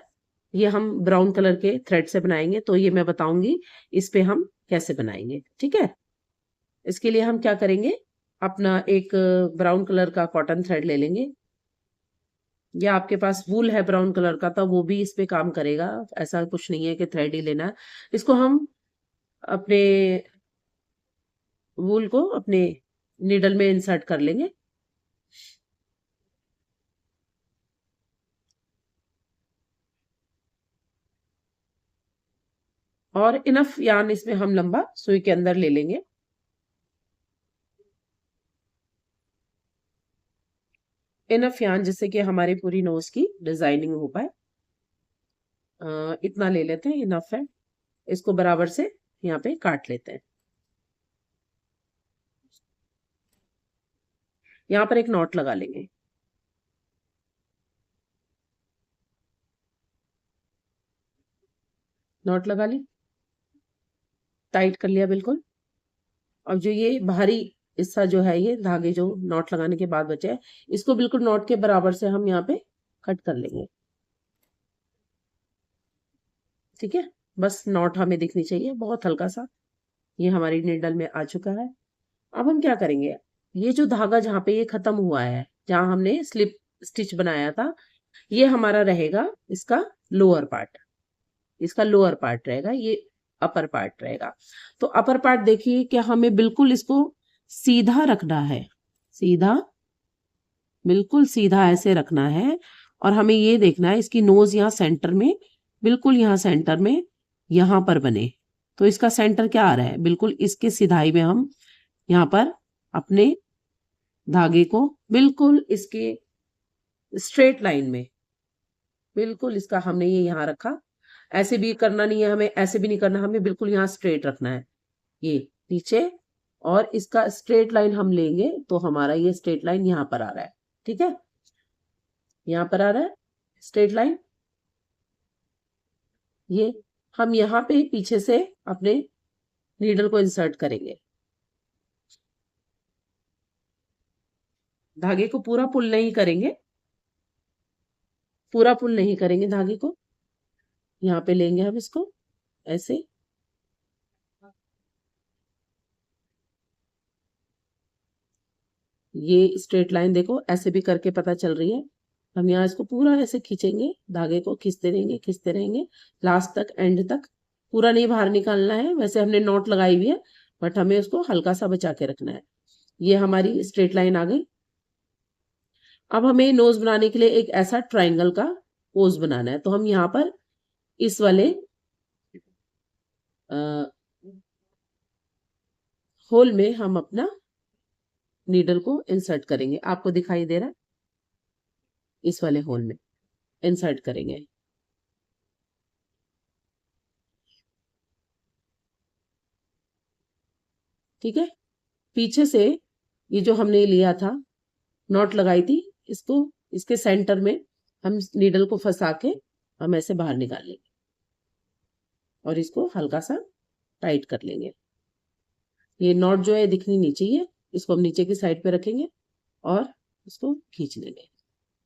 ये हम ब्राउन कलर के थ्रेड से बनाएंगे। तो ये मैं बताऊंगी इस पे हम कैसे बनाएंगे। ठीक है, इसके लिए हम क्या करेंगे, अपना एक ब्राउन कलर का कॉटन थ्रेड ले लेंगे, या आपके पास वूल है ब्राउन कलर का तो वो भी इस पे काम करेगा। ऐसा कुछ नहीं है कि थ्रेड ही लेना है। इसको हम अपने वूल को अपने नीडल में इंसर्ट कर लेंगे। और इनफ यार्न इसमें हम लंबा सुई के अंदर ले लेंगे। इनफ यार्न जिससे कि हमारी पूरी नोज की डिजाइनिंग हो पाए। इतना ले लेते हैं, इनफ है। इसको बराबर से यहाँ पे काट लेते हैं। यहाँ पर एक नॉट लगा लेंगे। नॉट लगा ली, टाइट कर लिया बिल्कुल। अब जो ये बाहरी हिस्सा जो है, ये धागे जो नॉट लगाने के बाद बचे हैं, इसको बिल्कुल नॉट के बराबर से हम यहाँ पे कट कर लेंगे। ठीक है, बस नॉट हमें दिखनी चाहिए, बहुत हल्का सा। ये हमारी नीडल में आ चुका है। अब हम क्या करेंगे, ये जो धागा जहाँ पे ये खत्म हुआ है, जहाँ हमने स्लिप स्टिच बनाया था, ये हमारा रहेगा इसका लोअर पार्ट, इसका लोअर पार्ट रहेगा, ये अपर पार्ट रहेगा। तो अपर पार्ट देखिए कि हमें बिल्कुल इसको सीधा रखना है, सीधा, बिल्कुल सीधा ऐसे रखना है। और हमें ये देखना है इसकी नोज यहाँ सेंटर में, बिल्कुल यहाँ सेंटर में, यहाँ पर बने। तो इसका सेंटर क्या आ रहा है, बिल्कुल इसके सिधाई में हम यहाँ पर अपने धागे को बिल्कुल इसके स्ट्रेट लाइन में, बिल्कुल इसका हमने ये यहाँ रखा। ऐसे भी करना नहीं है हमें, ऐसे भी नहीं करना, हमें बिल्कुल यहाँ स्ट्रेट रखना है, ये नीचे। और इसका स्ट्रेट लाइन हम लेंगे तो हमारा ये स्ट्रेट लाइन यहाँ पर आ रहा है, ठीक है, यहाँ पर आ रहा है स्ट्रेट लाइन। ये हम यहाँ पे पीछे से अपने नीडल को इंसर्ट करेंगे, धागे को पूरा पुल नहीं करेंगे, पूरा पुल नहीं करेंगे धागे को। यहाँ पे लेंगे हम इसको ऐसे, ये स्ट्रेट लाइन देखो ऐसे भी करके पता चल रही है। हम यहाँ इसको पूरा ऐसे खींचेंगे, धागे को खींचते रहेंगे, खींचते रहेंगे लास्ट तक, एंड तक। पूरा नहीं बाहर निकालना है, वैसे हमने नॉट लगाई हुई है, बट हमें उसको हल्का सा बचा के रखना है। ये हमारी स्ट्रेट लाइन आ गई। अब हमें नोज बनाने के लिए एक ऐसा ट्राइंगल का पोज बनाना है। तो हम यहाँ पर इस वाले होल में हम अपना नीडल को इंसर्ट करेंगे। आपको दिखाई दे रहा है, इस वाले होल में इंसर्ट करेंगे। ठीक है, पीछे से ये जो हमने लिया था, नॉट लगाई थी, इसको इसके सेंटर में हम नीडल को फंसा के हम ऐसे बाहर निकाल लेंगे और इसको हल्का सा टाइट कर लेंगे। ये नॉट जो है दिखनी नहीं चाहिए, इसको हम नीचे की साइड पे रखेंगे और इसको खींच लेंगे।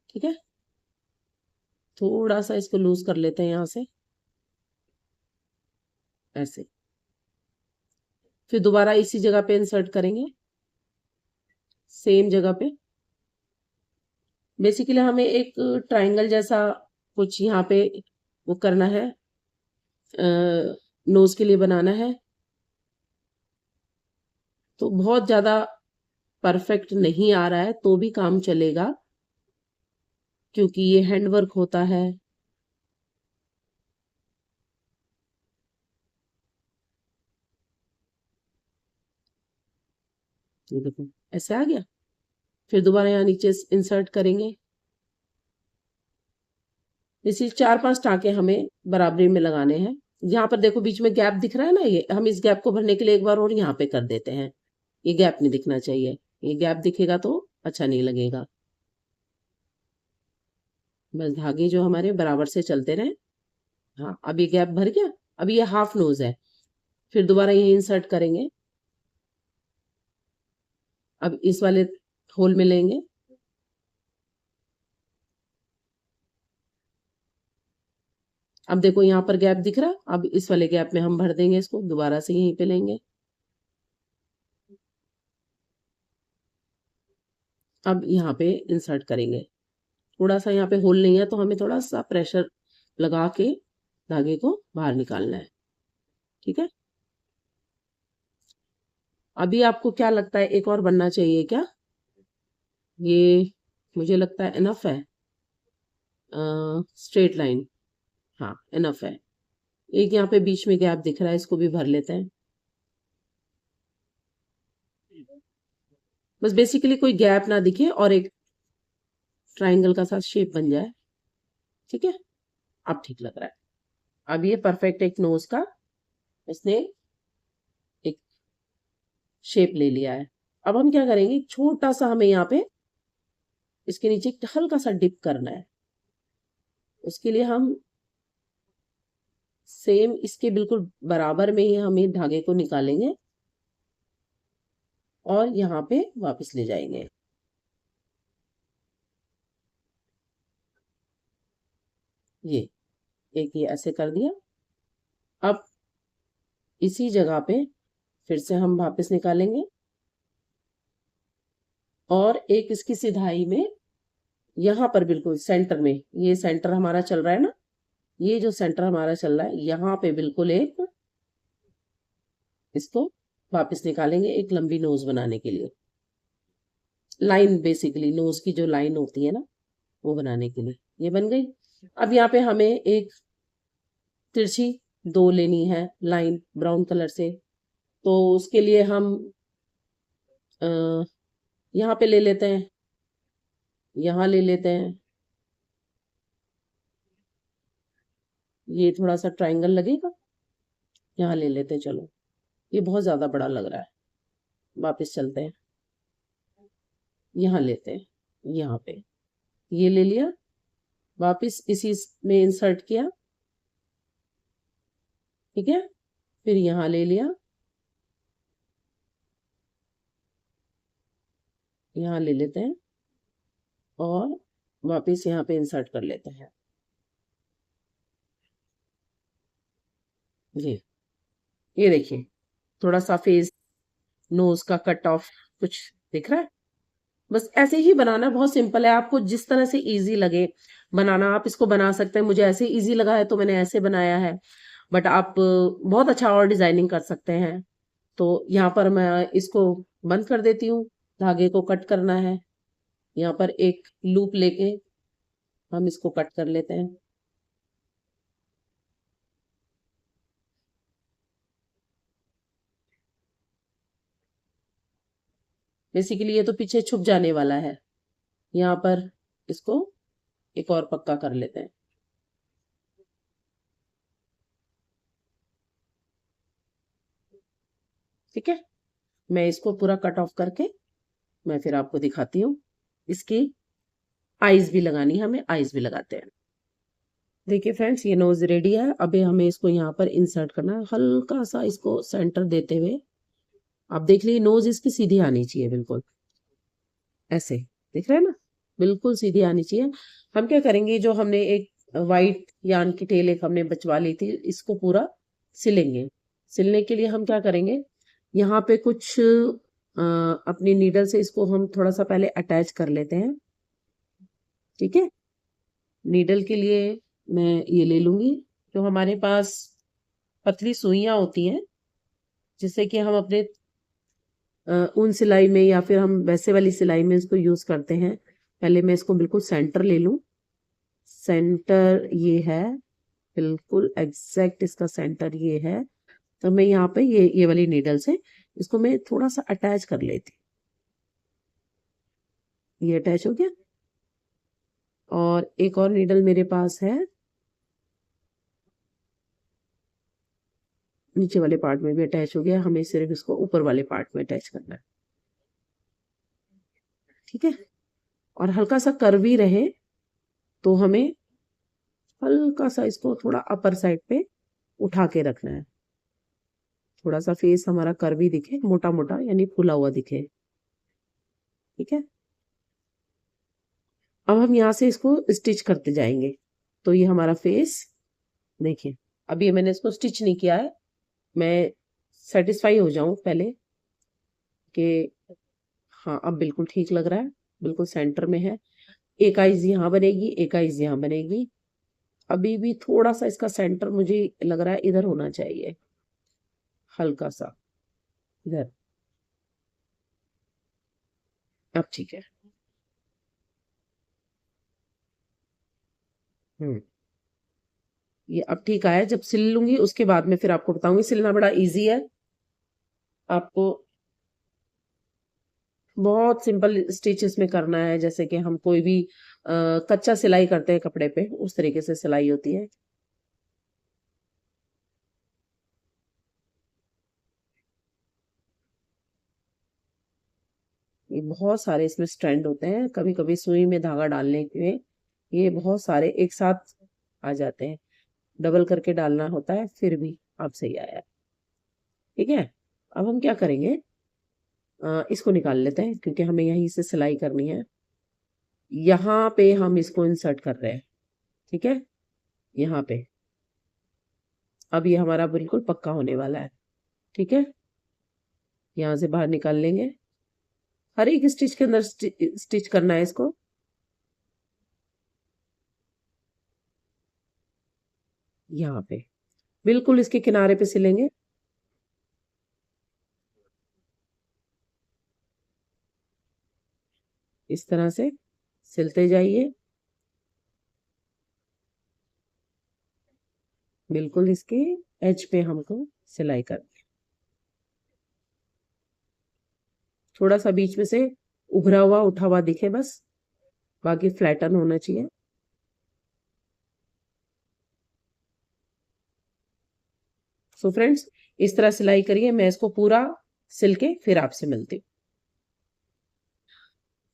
ठीक है, थोड़ा सा इसको लूज कर लेते हैं यहाँ से ऐसे, फिर दोबारा इसी जगह पे इंसर्ट करेंगे, सेम जगह पे। बेसिकली हमें एक ट्रायंगल जैसा कुछ यहाँ पे वो करना है, नोज के लिए बनाना है। तो बहुत ज्यादा परफेक्ट नहीं आ रहा है तो भी काम चलेगा, क्योंकि ये हैंडवर्क होता है। ये देखो ऐसे आ गया, फिर दोबारा यहाँ नीचे इंसर्ट करेंगे। इसी 4-5 टाँके हमें बराबरी में लगाने हैं। यहाँ पर देखो बीच में गैप दिख रहा है ना, ये हम इस गैप को भरने के लिए एक बार और यहाँ पे कर देते हैं। ये गैप नहीं दिखना चाहिए, ये गैप दिखेगा तो अच्छा नहीं लगेगा। बस धागे जो हमारे बराबर से चलते रहे। हाँ, अब ये गैप भर गया। अब ये हाफ नोज है, फिर दोबारा ये इंसर्ट करेंगे। अब इस वाले होल में लेंगे, अब देखो यहाँ पर गैप दिख रहा, अब इस वाले गैप में हम भर देंगे इसको, दोबारा से यहीं पे लेंगे। अब यहाँ पे इंसर्ट करेंगे। थोड़ा सा यहाँ पे होल नहीं है तो हमें थोड़ा सा प्रेशर लगा के धागे को बाहर निकालना है। ठीक है, अभी आपको क्या लगता है, एक और बनना चाहिए क्या? ये मुझे लगता है इनफ है, स्ट्रेट लाइन, हाँ इनफ है। एक यहाँ पे बीच में गैप दिख रहा है, इसको भी भर लेते हैं। बस बेसिकली कोई गैप ना दिखे और एक ट्राइंगल का साथ शेप बन जाए। ठीक है, अब ठीक लग रहा है। अब ये परफेक्ट एक नोज का इसने एक शेप ले लिया है। अब हम क्या करेंगे, छोटा सा हमें यहाँ पे इसके नीचे हल्का सा डिप करना है। उसके लिए हम सेम इसके बिल्कुल बराबर में ही हमें धागे को निकालेंगे और यहाँ पे वापस ले जाएंगे। ये एक ये ऐसे कर दिया। अब इसी जगह पे फिर से हम वापस निकालेंगे और एक इसकी सिधाई में यहाँ पर बिल्कुल सेंटर में, ये सेंटर हमारा चल रहा है ना, ये जो सेंटर हमारा चल रहा है यहाँ पे बिल्कुल एक इसको वापस निकालेंगे एक लंबी नोज बनाने के लिए, लाइन बेसिकली नोज की जो लाइन होती है ना वो बनाने के लिए। ये बन गई। अब यहाँ पे हमें एक तिरछी दो लेनी है लाइन ब्राउन कलर से, तो उसके लिए हम यहाँ पे ले लेते हैं, यहाँ ले लेते हैं, ये थोड़ा सा ट्रायंगल लगेगा, यहाँ ले लेते हैं। चलो ये बहुत ज्यादा बड़ा लग रहा है, वापस चलते हैं, यहाँ लेते हैं, यहाँ पे ये ले लिया, वापस इसी में इंसर्ट किया, ठीक है। फिर यहाँ ले लिया, यहाँ ले लेते हैं और वापस यहाँ पे इंसर्ट कर लेते हैं। ये देखिए थोड़ा सा फेस नोज का कट ऑफ कुछ दिख रहा है। बस ऐसे ही बनाना, बहुत सिंपल है, आपको जिस तरह से इजी लगे बनाना आप इसको बना सकते हैं। मुझे ऐसे इजी लगा है तो मैंने ऐसे बनाया है, बट आप बहुत अच्छा और डिजाइनिंग कर सकते हैं। तो यहाँ पर मैं इसको बंद कर देती हूँ, धागे को कट करना है, यहाँ पर एक लूप लेके हम इसको कट कर लेते हैं। बेसिकली ये तो पीछे छुप जाने वाला है, यहाँ पर इसको एक और पक्का कर लेते हैं। ठीक है, मैं इसको पूरा कट ऑफ करके मैं फिर आपको दिखाती हूँ। इसकी आईज भी लगानी है, हमें आईज भी लगाते हैं। देखिए फ्रेंड्स ये नोज रेडी है। अभी हमें इसको यहाँ पर इंसर्ट करना है, हल्का सा इसको सेंटर देते हुए। आप देख लीजिए नोज इसकी सीधी आनी चाहिए, बिल्कुल ऐसे, दिख रहा है ना, बिल्कुल सीधी आनी चाहिए। हम क्या करेंगे, जो हमने एक वाइट यान की टेल एक हमने बचवा ली थी, इसको पूरा सिलेंगे। सिलने के लिए हम क्या करेंगे, यहाँ पे कुछ अपनी नीडल से इसको हम थोड़ा सा पहले अटैच कर लेते हैं। ठीक है, नीडल के लिए मैं ये ले लूंगी, जो हमारे पास पतली सुइयां होती हैं, जिससे कि हम अपने ऊन सिलाई में या फिर हम वैसे वाली सिलाई में इसको यूज करते हैं। पहले मैं इसको बिल्कुल सेंटर ले लूं, सेंटर ये है, बिल्कुल एग्जैक्ट इसका सेंटर ये है। तो मैं यहाँ पे ये वाली नीडल से इसको मैं थोड़ा सा अटैच कर लेती, ये अटैच हो गया। और एक और नीडल मेरे पास है, नीचे वाले पार्ट में भी अटैच हो गया, हमें सिर्फ इसको ऊपर वाले पार्ट में अटैच करना है। ठीक है, और हल्का सा कर्वी रहे, तो हमें हल्का सा इसको थोड़ा अपर साइड पे उठा के रखना है, थोड़ा सा फेस हमारा कर्वी दिखे, मोटा मोटा यानी फूला हुआ दिखे। ठीक है, अब हम यहाँ से इसको स्टिच करते जाएंगे। तो ये हमारा फेस देखिए, अभी ये मैंने इसको स्टिच नहीं किया है, मैं सेटिस्फाई हो जाऊं पहले कि हाँ अब बिल्कुल ठीक लग रहा है, बिल्कुल सेंटर में है। एक आइज यहाँ बनेगी, एक आइज यहाँ बनेगी। अभी भी थोड़ा सा इसका सेंटर मुझे लग रहा है इधर होना चाहिए, हल्का सा इधर। अब ठीक है। ये अब ठीक आया, जब सिल लूंगी उसके बाद में फिर आपको बताऊंगी। सिलना बड़ा इजी है, आपको बहुत सिंपल स्टिचेस में करना है, जैसे कि हम कोई भी कच्चा सिलाई करते हैं कपड़े पे, उस तरीके से सिलाई होती है। ये बहुत सारे इसमें स्ट्रैंड होते हैं, कभी कभी सुई में धागा डालने के ये बहुत सारे एक साथ आ जाते हैं, डबल करके डालना होता है, फिर भी आप सही आया। ठीक है, अब हम क्या करेंगे, इसको निकाल लेते हैं क्योंकि हमें यहीं से सिलाई करनी है। यहाँ पे हम इसको इंसर्ट कर रहे हैं, ठीक है, यहाँ पे। अब ये हमारा बिल्कुल पक्का होने वाला है। ठीक है, यहाँ से बाहर निकाल लेंगे। हर एक स्टिच के अंदर स्टिच करना है इसको। यहाँ पे बिल्कुल इसके किनारे पे सिलेंगे। इस तरह से सिलते जाइए, बिल्कुल इसके एज पे हमको सिलाई कर, थोड़ा सा बीच में से उभरा हुआ उठा हुआ दिखे बस, बाकी फ्लैटन होना चाहिए। सो फ्रेंड्स, इस तरह सिलाई करिए। मैं इसको पूरा सिल के फिर आपसे मिलती हूँ।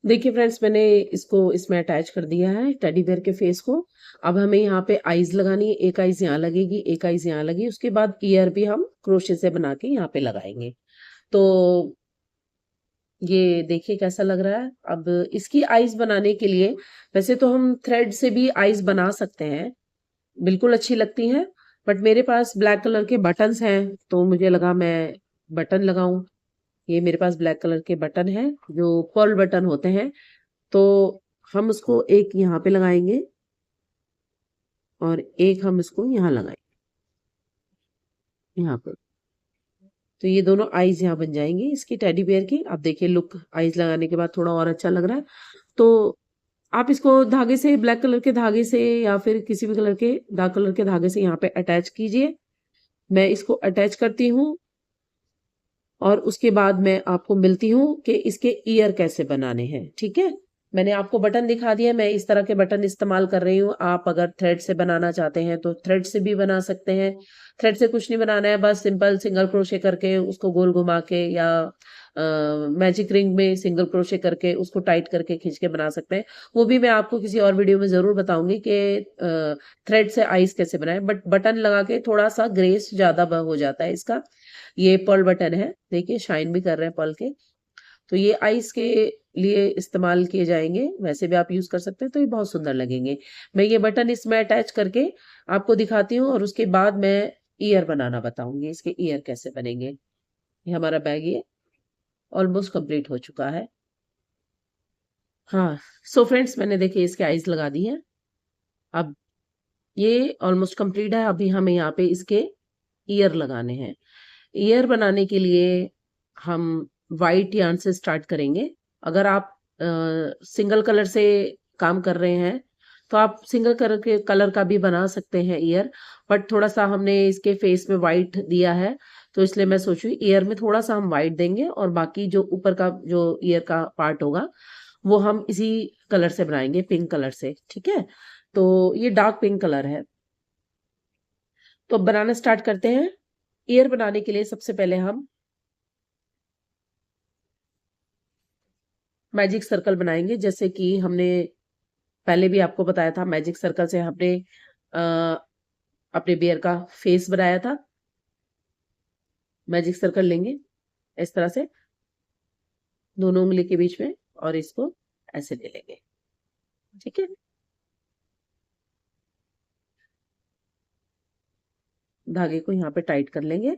देखिए फ्रेंड्स, मैंने इसको इसमें अटैच कर दिया है टेडी बेयर के फेस को। अब हमें यहाँ पे आईज लगानी है। एक आईज यहाँ लगेगी, एक आईज यहाँ लगेगी। उसके बाद ईयर भी हम क्रोशे से बना के यहाँ पे लगाएंगे। तो ये देखिए कैसा लग रहा है। अब इसकी आईज बनाने के लिए वैसे तो हम थ्रेड से भी आईज बना सकते हैं, बिल्कुल अच्छी लगती हैं। बट मेरे पास ब्लैक कलर के बटन्स हैं तो मुझे लगा मैं बटन लगाऊं। ये मेरे पास ब्लैक कलर के बटन है जो पर्ल बटन होते हैं। तो हम उसको एक यहाँ पे लगाएंगे और एक हम इसको यहाँ लगाएंगे, यहाँ पर। तो ये दोनों आईज यहाँ बन जाएंगी इसकी टेडी बेयर की। आप देखिए लुक आईज लगाने के बाद थोड़ा और अच्छा लग रहा है। तो आप इसको धागे से, ब्लैक कलर के धागे से या फिर किसी भी कलर के डार्क कलर के धागे से यहाँ पे अटैच कीजिए। मैं इसको अटैच करती हूँ और उसके बाद मैं आपको मिलती हूँ कि इसके ईयर कैसे बनाने हैं। ठीक है, मैंने आपको बटन दिखा दिया। मैं इस तरह के बटन इस्तेमाल कर रही हूँ। आप अगर थ्रेड से बनाना चाहते हैं तो थ्रेड से भी बना सकते हैं। थ्रेड से कुछ नहीं बनाना है, बस सिंपल सिंगल क्रोशे करके उसको गोल घुमा के या मैजिक रिंग में सिंगल क्रोशे करके उसको टाइट करके खींच के बना सकते हैं। वो भी मैं आपको किसी और वीडियो में जरूर बताऊंगी कि थ्रेड से आइस कैसे बनाए। बट बटन लगा के थोड़ा सा ग्रेस ज्यादा हो जाता है इसका। ये पर्ल बटन है, देखिए शाइन भी कर रहे हैं पर्ल के। तो ये आइस के लिए इस्तेमाल किए जाएंगे, वैसे भी आप यूज कर सकते हैं। तो ये बहुत सुंदर लगेंगे। मैं ये बटन इसमें अटैच करके आपको दिखाती हूँ और उसके बाद मैं ईयर बनाना बताऊंगी। इसके ईयर कैसे बनेंगे। ये हमारा बैग ये ऑलमोस्ट कंप्लीट हो चुका है। हाँ, सो फ्रेंड्स, मैंने देखिए इसके आइज लगा दी है। अब ये ऑलमोस्ट कंप्लीट है। अभी हमें यहाँ पे इसके ईयर लगाने हैं। ईयर बनाने के लिए हम वाइट यार्न से स्टार्ट करेंगे। अगर आप सिंगल कलर से काम कर रहे हैं तो आप सिंगल कलर का भी बना सकते हैं ईयर। बट थोड़ा सा हमने इसके फेस में वाइट दिया है तो इसलिए मैं सोचू ईयर में थोड़ा सा हम वाइट देंगे और बाकी जो ऊपर का जो ईयर का पार्ट होगा वो हम इसी कलर से बनाएंगे, पिंक कलर से। ठीक है, तो ये डार्क पिंक कलर है। तो अब बनाना स्टार्ट करते हैं। ईयर बनाने के लिए सबसे पहले हम मैजिक सर्कल बनाएंगे, जैसे कि हमने पहले भी आपको बताया था। मैजिक सर्कल से हमने अपने बियर का फेस बनाया था। मैजिक सर्कल लेंगे इस तरह से दोनों उंगली के बीच में और इसको ऐसे ले लेंगे। ठीक है, धागे को यहाँ पे टाइट कर लेंगे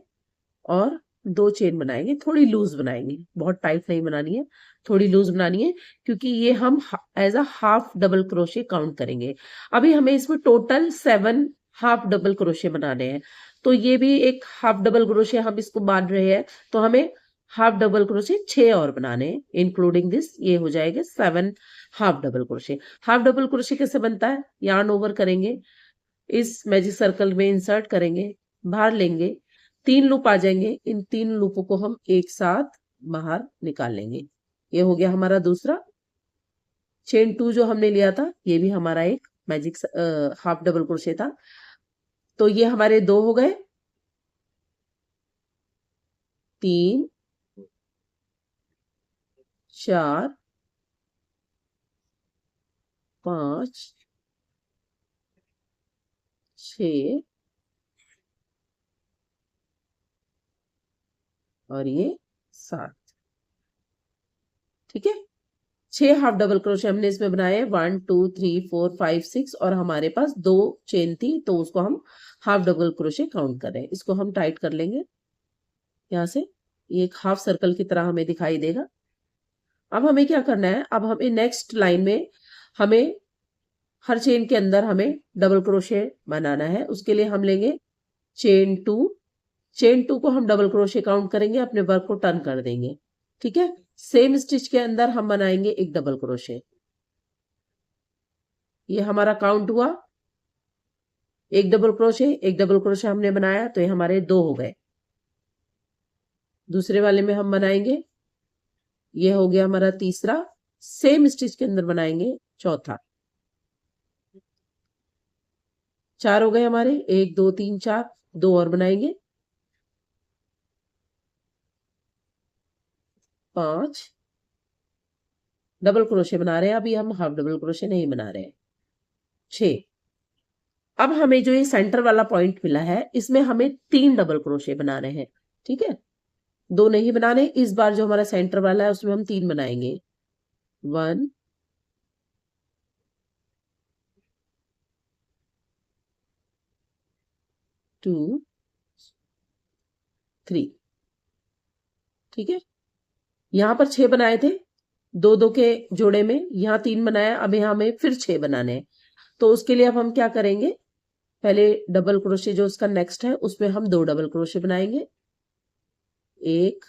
और दो चेन बनाएंगे। थोड़ी लूज बनाएंगे, बहुत टाइट नहीं बनानी है, थोड़ी लूज बनानी है, क्योंकि ये हम as a half double crochet count करेंगे। अभी हमें इसमें टोटल 7 हाफ डबल क्रोशे बनाने हैं। तो ये भी एक हाफ डबल क्रोशे हम इसको मान रहे हैं। तो हमें हाफ डबल क्रोशे 6 और बनाने हैं इंक्लूडिंग दिस। ये हो जाएगा 7 half double crochet. Half double crochet कैसे बनता है, यार्न ओवर करेंगे, इस मैजिक सर्कल में इंसर्ट करेंगे, बाहर लेंगे, 3 लूप आ जाएंगे। इन 3 लूपों को हम एक साथ बाहर निकाल लेंगे। ये हो गया हमारा दूसरा। चेन 2 जो हमने लिया था ये भी हमारा एक मैजिक हाफ डबल क्रोशे था। तो ये हमारे 2 हो गए, 3, 4, 5, 6 और ये 7। ठीक है, 6 हाफ डबल क्रोशे हमने इसमें बनाए। 1 2 3 4 5 6 और हमारे पास 2 चेन थी तो उसको हम हाफ डबल क्रोशे काउंट कर रहे हैं। इसको हम टाइट कर लेंगे यहाँ से। ये एक हाफ सर्कल की तरह हमें दिखाई देगा। अब हमें क्या करना है, अब हमें नेक्स्ट लाइन में हमें हर चेन के अंदर हमें डबल क्रोशे बनाना है। उसके लिए हम लेंगे चेन 2, चेन 2 को हम डबल क्रोशे काउंट करेंगे, अपने वर्क को टर्न कर देंगे। ठीक है, सेम स्टिच के अंदर हम बनाएंगे एक डबल क्रोशे। ये हमारा काउंट हुआ, एक डबल क्रोशे हमने बनाया, तो ये हमारे 2 हो गए। दूसरे वाले में हम बनाएंगे, ये हो गया हमारा तीसरा, सेम स्टिच के अंदर बनाएंगे चौथा। 4 हो गए हमारे, 1 2 3 4, 2 और बनाएंगे, 5 डबल क्रोशे बना रहे हैं। अभी हम हाफ डबल क्रोशे नहीं बना रहे हैं। 6। अब हमें जो ये सेंटर वाला पॉइंट मिला है, इसमें हमें 3 डबल क्रोशे बनाने हैं। ठीक है, 2 नहीं बनाने, इस बार जो हमारा सेंटर वाला है उसमें हम 3 बनाएंगे। 1 2 3। ठीक है, यहां पर 6 बनाए थे, 2 2 के जोड़े में, यहां 3 बनाया, अब यहां हमें फिर 6 बनाने हैं। तो उसके लिए अब हम क्या करेंगे, पहले डबल क्रोशे जो उसका नेक्स्ट है उसमें हम 2 डबल क्रोशे बनाएंगे, 1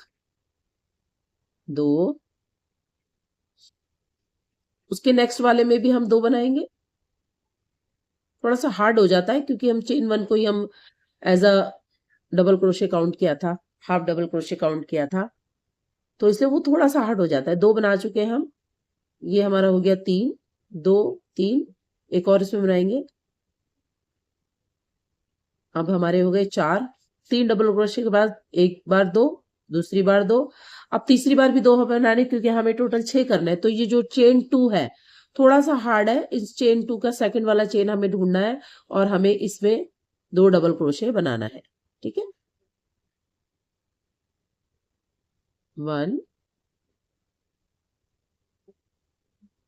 2, उसके नेक्स्ट वाले में भी हम 2 बनाएंगे। थोड़ा सा हार्ड हो जाता है क्योंकि हम चेन 1 को ही हम as a double crochet count किया था, हाफ डबल क्रोशे काउंट किया था, तो इसलिए वो थोड़ा सा हार्ड हो जाता है। 2 बना चुके हैं हम, ये हमारा हो गया 3 2 3, एक और इसमें बनाएंगे, अब हमारे हो गए 4। 3 डबल क्रोशे के बाद एक बार 2, दूसरी बार 2, अब तीसरी बार भी 2 बनाने, क्योंकि हमें टोटल 6 करना है। तो ये जो चेन 2 है थोड़ा सा हार्ड है, इस चेन 2 का सेकंड वाला चेन हमें ढूंढना है और हमें इसमें 2 डबल क्रोशे बनाना है। ठीक है, 1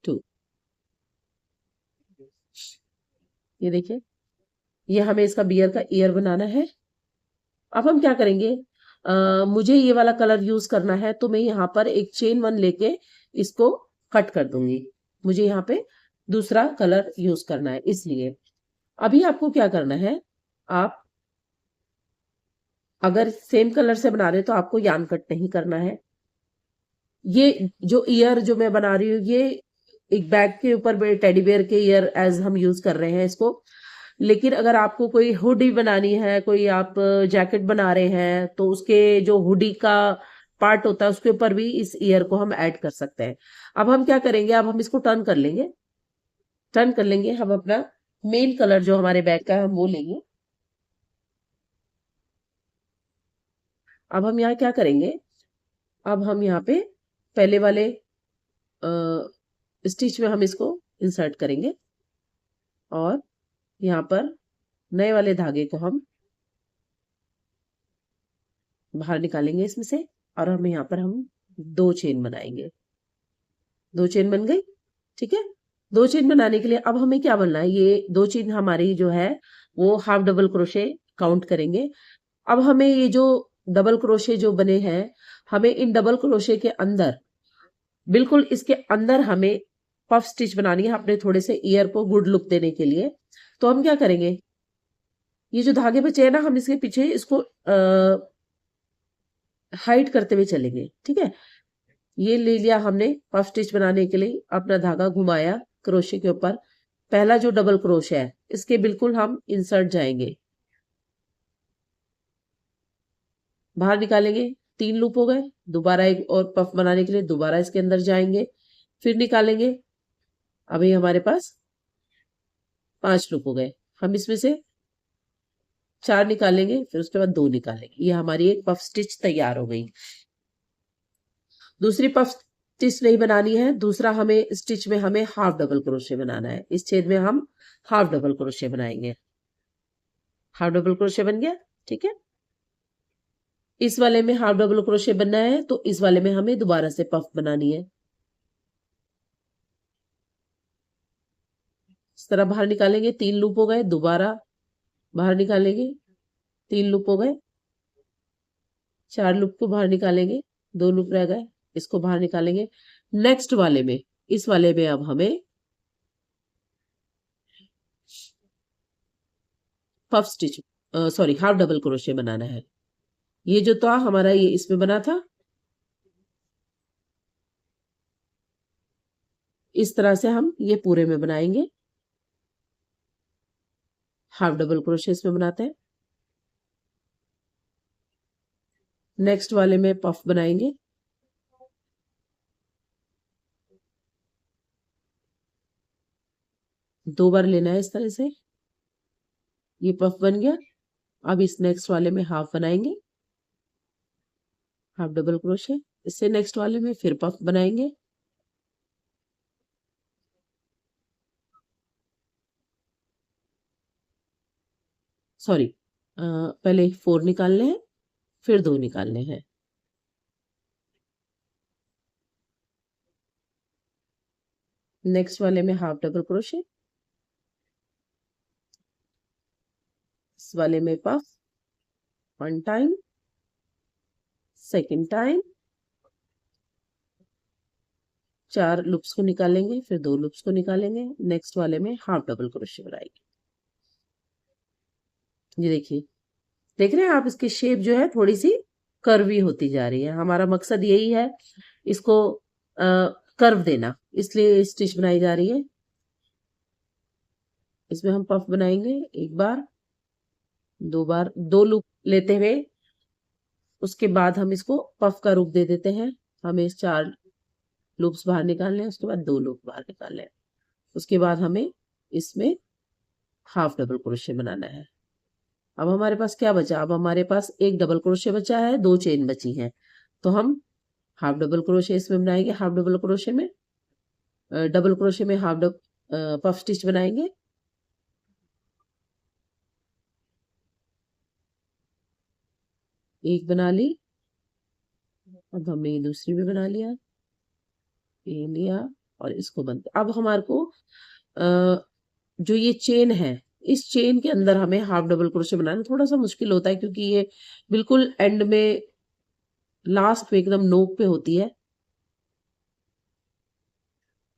2, ये देखिए, ये हमें इसका बियर का ईयर बनाना है। अब हम क्या करेंगे, मुझे ये वाला कलर यूज करना है, तो मैं यहाँ पर एक चेन 1 लेके इसको कट कर दूंगी। मुझे यहाँ पे दूसरा कलर यूज करना है, इसलिए अभी आपको क्या करना है, आप अगर सेम कलर से बना रहे हैं तो आपको यान कट नहीं करना है। ये जो ईयर जो मैं बना रही हूँ, ये एक बैग के ऊपर टेडी बेयर के ईयर एज हम यूज कर रहे हैं इसको। लेकिन अगर आपको कोई हुडी बनानी है, कोई आप जैकेट बना रहे हैं, तो उसके जो हुडी का पार्ट होता है उसके ऊपर भी इस ईयर को हम ऐड कर सकते हैं। अब हम क्या करेंगे, अब हम इसको टर्न कर लेंगे, टर्न कर लेंगे, हम अपना मेन कलर जो हमारे बैग का है हम वो लेंगे। अब हम यहाँ क्या करेंगे, अब हम यहाँ पे पहले वाले स्टिच में हम इसको इंसर्ट करेंगे और यहाँ पर नए वाले धागे को हम बाहर निकालेंगे इसमें से, और हम यहाँ पर हम 2 चेन बनाएंगे। 2 चेन बन गई। ठीक है, 2 चेन बनाने के लिए अब हमें क्या बनना है, ये 2 चेन हमारी जो है वो हाफ डबल क्रोशे काउंट करेंगे। अब हमें ये जो डबल क्रोशे जो बने हैं, हमें इन डबल क्रोशे के अंदर, बिल्कुल इसके अंदर हमें पफ स्टिच बनानी है अपने थोड़े से ईयर को गुड लुक देने के लिए। तो हम क्या करेंगे, ये जो धागे बचे हैं ना, हम इसके पीछे इसको हाइड करते हुए चलेंगे। ठीक है, ये ले लिया हमने पफ स्टिच बनाने के लिए, अपना धागा घुमाया क्रोशे के ऊपर, पहला जो डबल क्रोशे है इसके बिल्कुल हम इंसर्ट जाएंगे, बाहर निकालेंगे, 3 लूप हो गए, दोबारा एक और पफ बनाने के लिए दोबारा इसके अंदर जाएंगे, फिर निकालेंगे, अभी हमारे पास 5 लूप हो गए। हम इसमें से 4 निकालेंगे, फिर उसके बाद 2 निकालेंगे, ये हमारी एक पफ स्टिच तैयार हो गई। दूसरी पफ स्टिच नहीं बनानी है, दूसरा हमें स्टिच में हमें हाफ डबल क्रोशे बनाना है। इस छेद में हम हाफ डबल क्रोशे बनाएंगे, हाफ डबल क्रोशे बन गया। ठीक है, इस वाले में हाफ डबल क्रोशे बनना है, तो इस वाले में हमें दोबारा से पफ बनानी है। इस तरह बाहर निकालेंगे, 3 लूप हो गए, दोबारा बाहर निकालेंगे, 3 लूप हो गए, 4 लूप को बाहर निकालेंगे, 2 लूप रह गए, इसको बाहर निकालेंगे। नेक्स्ट वाले में, इस वाले में अब हमें puff stitch, sorry half double crochet बनाना है। ये जो था हमारा, ये इसमें बना था, इस तरह से हम ये पूरे में बनाएंगे। हाफ डबल क्रोशे इसमें बनाते हैं। नेक्स्ट वाले में पफ बनाएंगे, दो बार लेना है इस तरह से। ये पफ बन गया। अब इस नेक्स्ट वाले में हाफ बनाएंगे, हाफ डबल क्रोशे। इससे नेक्स्ट वाले में फिर पफ बनाएंगे, सॉरी पहले 4 निकालने हैं, फिर 2 निकालने हैं। नेक्स्ट वाले में हाफ डबल क्रोशे, इस वाले में puff, 1 time, second time, 4 loops को निकालेंगे, फिर 2 लूप्स को निकालेंगे। नेक्स्ट वाले में हाफ डबल क्रोशे बनाएंगे। ये देखिए, देख रहे हैं आप, इसकी शेप जो है थोड़ी सी कर्वी होती जा रही है। हमारा मकसद यही है, इसको कर्व देना, इसलिए स्टिच बनाई जा रही है। इसमें हम पफ बनाएंगे, एक बार, 2 बार, 2 लूप लेते हुए, उसके बाद हम इसको पफ का रूप दे देते हैं। हमें 4 लूप्स बाहर निकालने हैं, उसके बाद 2 लूप बाहर निकालने हैं। उसके बाद हमें इसमें हाफ डबल क्रोशे बनाना है। अब हमारे पास क्या बचा? अब हमारे पास एक डबल क्रोशे बचा है, 2 चेन बची हैं। तो हम हाफ डबल क्रोशे इसमें बनाएंगे, हाफ डबल क्रोशे में, डबल क्रोशे में हाफ पफ स्टिच बनाएंगे। एक बना ली, अब हमने दूसरी भी बना लिया, ये लिया, और इसको बंद। अब हमारे को जो ये चेन है, इस चेन के अंदर हमें हाफ डबल क्रोशे बनाना थोड़ा सा मुश्किल होता है, क्योंकि ये बिल्कुल एंड में, लास्ट पे एकदम नोक पे होती है।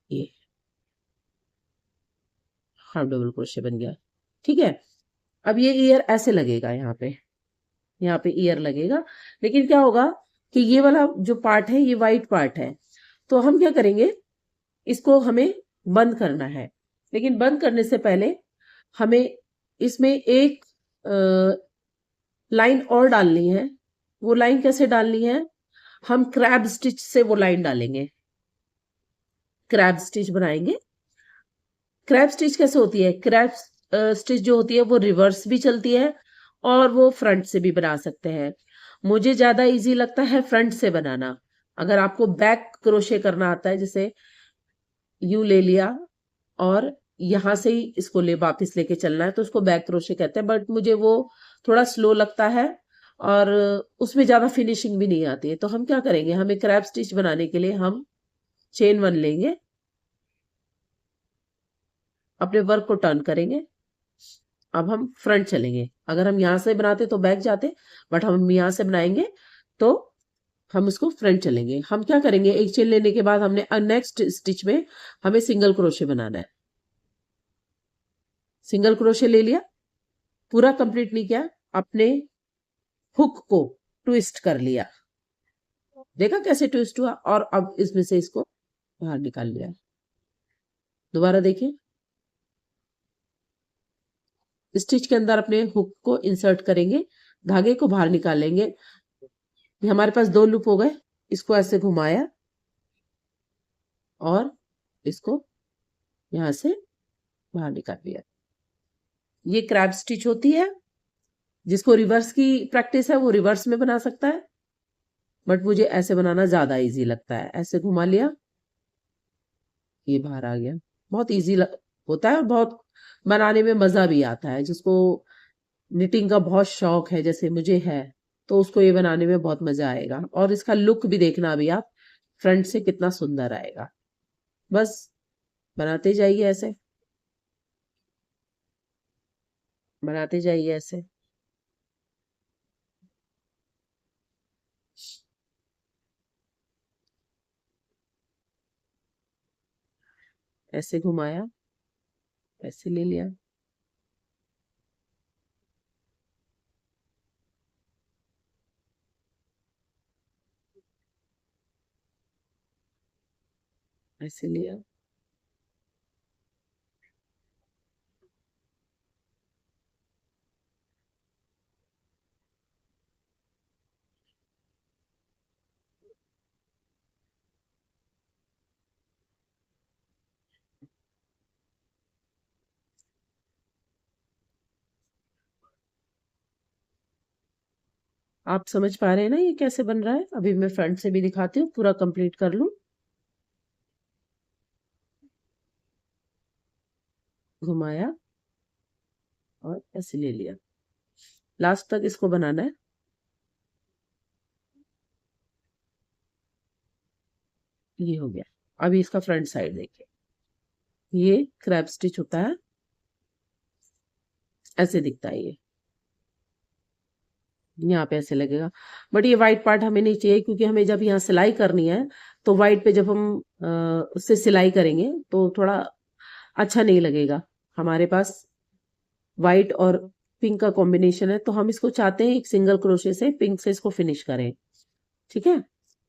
ये हाफ डबल क्रोशे बन गया, ठीक है। अब ये ईयर ऐसे लगेगा, यहाँ पे ईयर लगेगा। लेकिन क्या होगा कि ये वाला जो पार्ट है, ये वाइट पार्ट है, तो हम क्या करेंगे, इसको हमें बंद करना है। लेकिन बंद करने से पहले हमें इसमें एक लाइन और डालनी है। वो लाइन कैसे डालनी है? हम क्रैब स्टिच से वो लाइन डालेंगे, क्रैब स्टिच बनाएंगे। क्रैब स्टिच कैसे होती है? क्रैब स्टिच जो होती है वो रिवर्स भी चलती है, और वो फ्रंट से भी बना सकते हैं। मुझे ज्यादा इजी लगता है फ्रंट से बनाना। अगर आपको बैक क्रोशे करना आता है, जैसे यूं ले लिया और यहां से ही इसको वापस लेके चलना है, तो उसको बैक क्रोशे कहते हैं। बट मुझे वो थोड़ा स्लो लगता है, और उसमें ज्यादा फिनिशिंग भी नहीं आती है। तो हम क्या करेंगे, हमें क्रैब स्टिच बनाने के लिए हम चेन 1 लेंगे, अपने वर्क को टर्न करेंगे। अब हम फ्रंट चलेंगे। अगर हम यहां से बनाते तो बैक जाते, बट हम यहां से बनाएंगे तो हम इसको फ्रंट चलेंगे। हम क्या करेंगे, एक चेन लेने के बाद हमने नेक्स्ट स्टिच में हमें सिंगल क्रोशे बनाना है। सिंगल क्रोशे ले लिया, पूरा कंप्लीट नहीं किया, अपने हुक को ट्विस्ट कर लिया, देखा कैसे ट्विस्ट हुआ, और अब इसमें से इसको बाहर निकाल लिया। दोबारा देखिए, स्टिच के अंदर अपने हुक को इंसर्ट करेंगे, धागे को बाहर निकालेंगे। हमारे पास 2 लूप हो गए, इसको ऐसे घुमाया और इसको यहां से बाहर निकाल लिया। ये क्रैब स्टिच होती है। जिसको रिवर्स की प्रैक्टिस है वो रिवर्स में बना सकता है, बट मुझे ऐसे बनाना ज्यादा इजी लगता है। ऐसे घुमा लिया, ये बाहर आ गया। बहुत इजी होता है, और बहुत बनाने में मजा भी आता है। जिसको निटिंग का बहुत शौक है, जैसे मुझे है, तो उसको ये बनाने में बहुत मजा आएगा। और इसका लुक भी देखना अभी आप, फ्रंट से कितना सुंदर आएगा। बस बनाते जाइए ऐसे, बनाते जाइए ऐसे। ऐसे घुमाया, ऐसे ले लिया, ऐसे लिया। आप समझ पा रहे हैं ना ये कैसे बन रहा है? अभी मैं फ्रंट से भी दिखाती हूँ, पूरा कंप्लीट कर लूं। घुमाया और ऐसे ले लिया, लास्ट तक इसको बनाना है। ये हो गया। अभी इसका फ्रंट साइड देखिए, ये क्रैप स्टिच होता है, ऐसे दिखता है ये। यहाँ पे ऐसे लगेगा, बट ये वाइट पार्ट हमें नहीं चाहिए, क्योंकि हमें जब यहाँ सिलाई करनी है तो वाइट पे जब हम उससे सिलाई करेंगे तो थोड़ा अच्छा नहीं लगेगा। हमारे पास वाइट और पिंक का कॉम्बिनेशन है, तो हम इसको चाहते हैं एक सिंगल क्रोशे से पिंक से इसको फिनिश करें। ठीक है,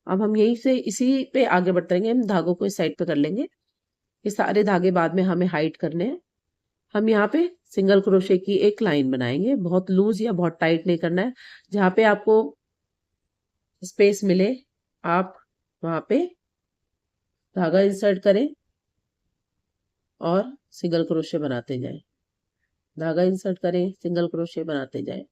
अब हम यहीं से इसी पे आगे बढ़ते रहेंगे। हम धागों को इस साइड पे कर लेंगे, ये सारे धागे बाद में हमें हाइड करने हैं। हम यहाँ पे सिंगल क्रोशे की एक लाइन बनाएंगे, बहुत लूज या बहुत टाइट नहीं करना है। जहाँ पे आपको स्पेस मिले आप वहां पे धागा इंसर्ट करें और सिंगल क्रोशे बनाते जाएं। धागा इंसर्ट करें, सिंगल क्रोशे बनाते जाएं।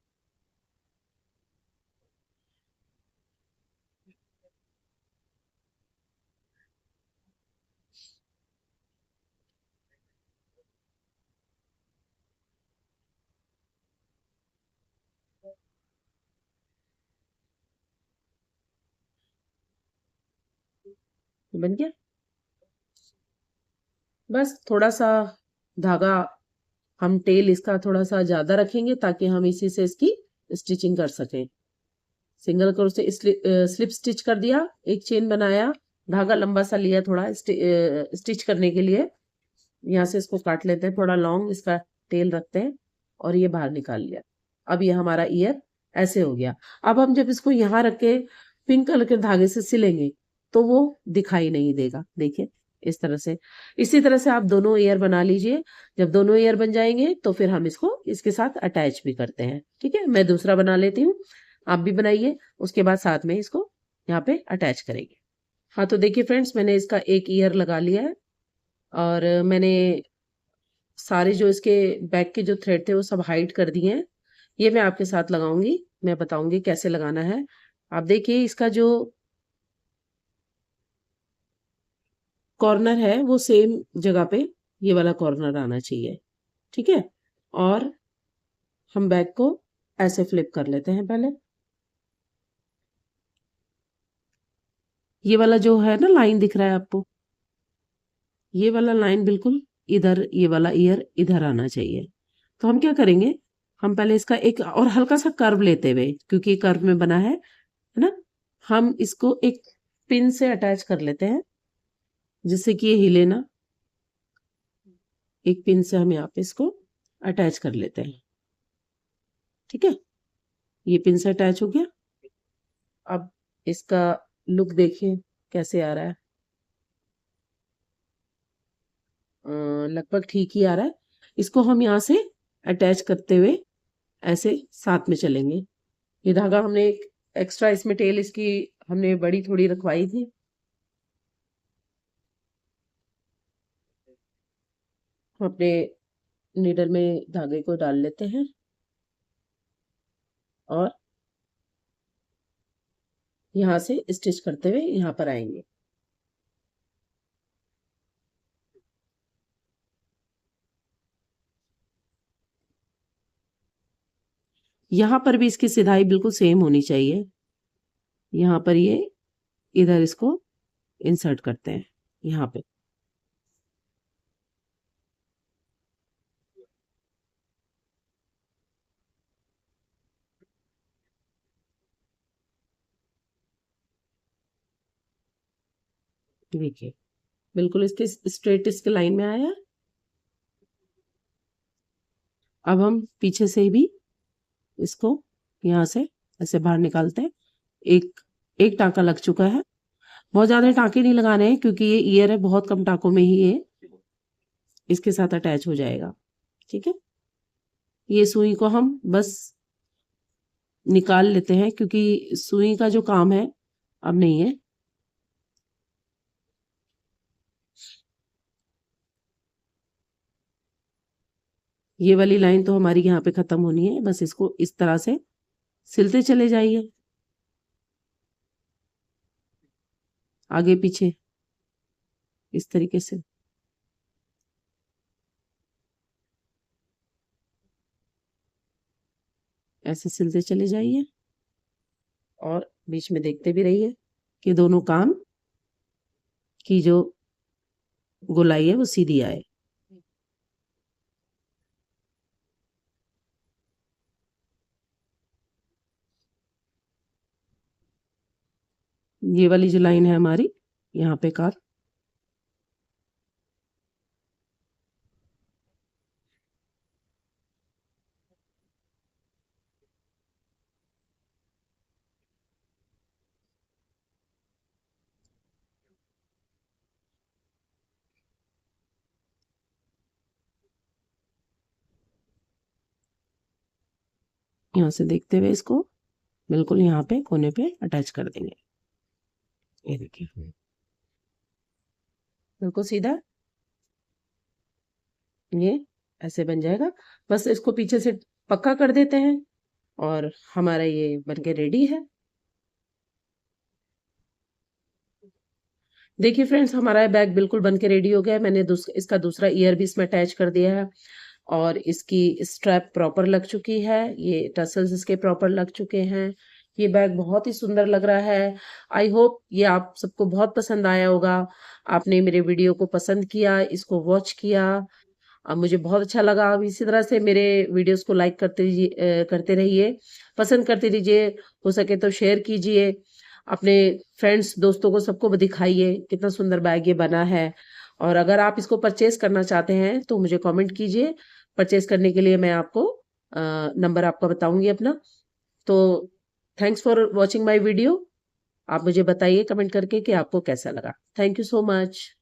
बन गया। बस थोड़ा सा धागा, हम टेल इसका थोड़ा सा ज्यादा रखेंगे ताकि हम इसी से इसकी स्टिचिंग कर सकें। सिंगल क्रोशे स्लिप स्टिच कर दिया, एक चेन बनाया, धागा लंबा सा लिया थोड़ा स्टिच करने के लिए। यहाँ से इसको काट लेते हैं, थोड़ा लॉन्ग इसका टेल रखते हैं और ये बाहर निकाल लिया। अब ये हमारा ईयर ऐसे हो गया। अब हम जब इसको यहाँ रख के पिंक कलर के धागे से सिलेंगे तो वो दिखाई नहीं देगा। देखिए इस तरह से, इसी तरह से आप दोनों ईयर बना लीजिए। जब दोनों ईयर बन जाएंगे तो फिर हम इसको इसके साथ अटैच भी करते हैं। ठीक है, मैं दूसरा बना लेती हूँ, आप भी बनाइए, उसके बाद साथ में इसको यहाँ पे अटैच करेंगे। हाँ तो देखिए फ्रेंड्स, मैंने इसका एक ईयर लगा लिया है और मैंने सारे जो इसके बैक के जो थ्रेड थे वो सब हाइड कर दिए हैं। ये मैं आपके साथ लगाऊंगी, मैं बताऊंगी कैसे लगाना है। आप देखिए इसका जो कॉर्नर है वो सेम जगह पे ये वाला कॉर्नर आना चाहिए। ठीक है, और हम बैक को ऐसे फ्लिप कर लेते हैं पहले। ये वाला जो है ना लाइन दिख रहा है आपको, ये वाला लाइन बिल्कुल इधर, ये वाला ईयर इधर आना चाहिए। तो हम क्या करेंगे, हम पहले इसका एक और हल्का सा कर्व लेते हुए, क्योंकि ये कर्व में बना है ना, हम इसको एक पिन से अटैच कर लेते हैं जिससे कि ये हिले ना। एक पिन से हम यहाँ पे इसको अटैच कर लेते हैं। ठीक है, ये पिन से अटैच हो गया। अब इसका लुक देखिए कैसे आ रहा है। लगभग ठीक ही आ रहा है। इसको हम यहाँ से अटैच करते हुए ऐसे साथ में चलेंगे। ये धागा हमने एक एक्स्ट्रा इसमें टेल इसकी हमने बड़ी थोड़ी रखवाई थी। हम अपने नीडल में धागे को डाल लेते हैं और यहाँ से स्टिच करते हुए यहाँ पर आएंगे। यहाँ पर भी इसकी सिधाई बिल्कुल सेम होनी चाहिए। यहाँ पर ये इधर इसको इंसर्ट करते हैं यहाँ पे। देखिए बिल्कुल इसके स्ट्रेट इसके लाइन में आया। अब हम पीछे से भी इसको यहाँ से ऐसे बाहर निकालते हैं। एक एक टाँका लग चुका है। बहुत ज़्यादा टाँके नहीं लगाने हैं क्योंकि ये ईयर है, बहुत कम टाँकों में ही ये इसके साथ अटैच हो जाएगा। ठीक है, ये सुई को हम बस निकाल लेते हैं क्योंकि सुई का जो काम है अब नहीं है। ये वाली लाइन तो हमारी यहाँ पे खत्म होनी है, बस इसको इस तरह से सिलते चले जाइए, आगे पीछे इस तरीके से। ऐसे सिलते चले जाइए और बीच में देखते भी रहिए कि दोनों कान की जो गोलाई है वो सीधी आए। ये वाली जो लाइन है हमारी यहाँ पे कान, यहाँ से देखते हुए इसको बिल्कुल यहाँ पे कोने पे अटैच कर देंगे। ये देखिए बिल्कुल सीधा ये ऐसे बन जाएगा। बस इसको पीछे से पक्का कर देते हैं और हमारा ये बनके रेडी है। देखिए फ्रेंड्स, हमारा बैग बिल्कुल बनके रेडी हो गया है। मैंने इसका दूसरा ईयर भी इसमें अटैच कर दिया है और इसकी स्ट्रैप प्रॉपर लग चुकी है। ये टसल्स इसके प्रॉपर लग चुके हैं। ये बैग बहुत ही सुंदर लग रहा है। आई होप ये आप सबको बहुत पसंद आया होगा। आपने मेरे वीडियो को पसंद किया, इसको वॉच किया। मुझे बहुत अच्छा लगा। अब इसी तरह से मेरे वीडियोस को लाइक करते रहिए, पसंद करते रहिए, हो सके तो शेयर कीजिए, अपने फ्रेंड्स दोस्तों को सबको दिखाइए कितना सुंदर बैग ये बना है। और अगर आप इसको परचेज करना चाहते हैं तो मुझे कमेंट कीजिए। परचेज करने के लिए मैं आपको नंबर आपका बताऊंगी अपना। तो thanks for watching my video. आप मुझे बताइए कमेंट करके कि आपको कैसा लगा। Thank you so much.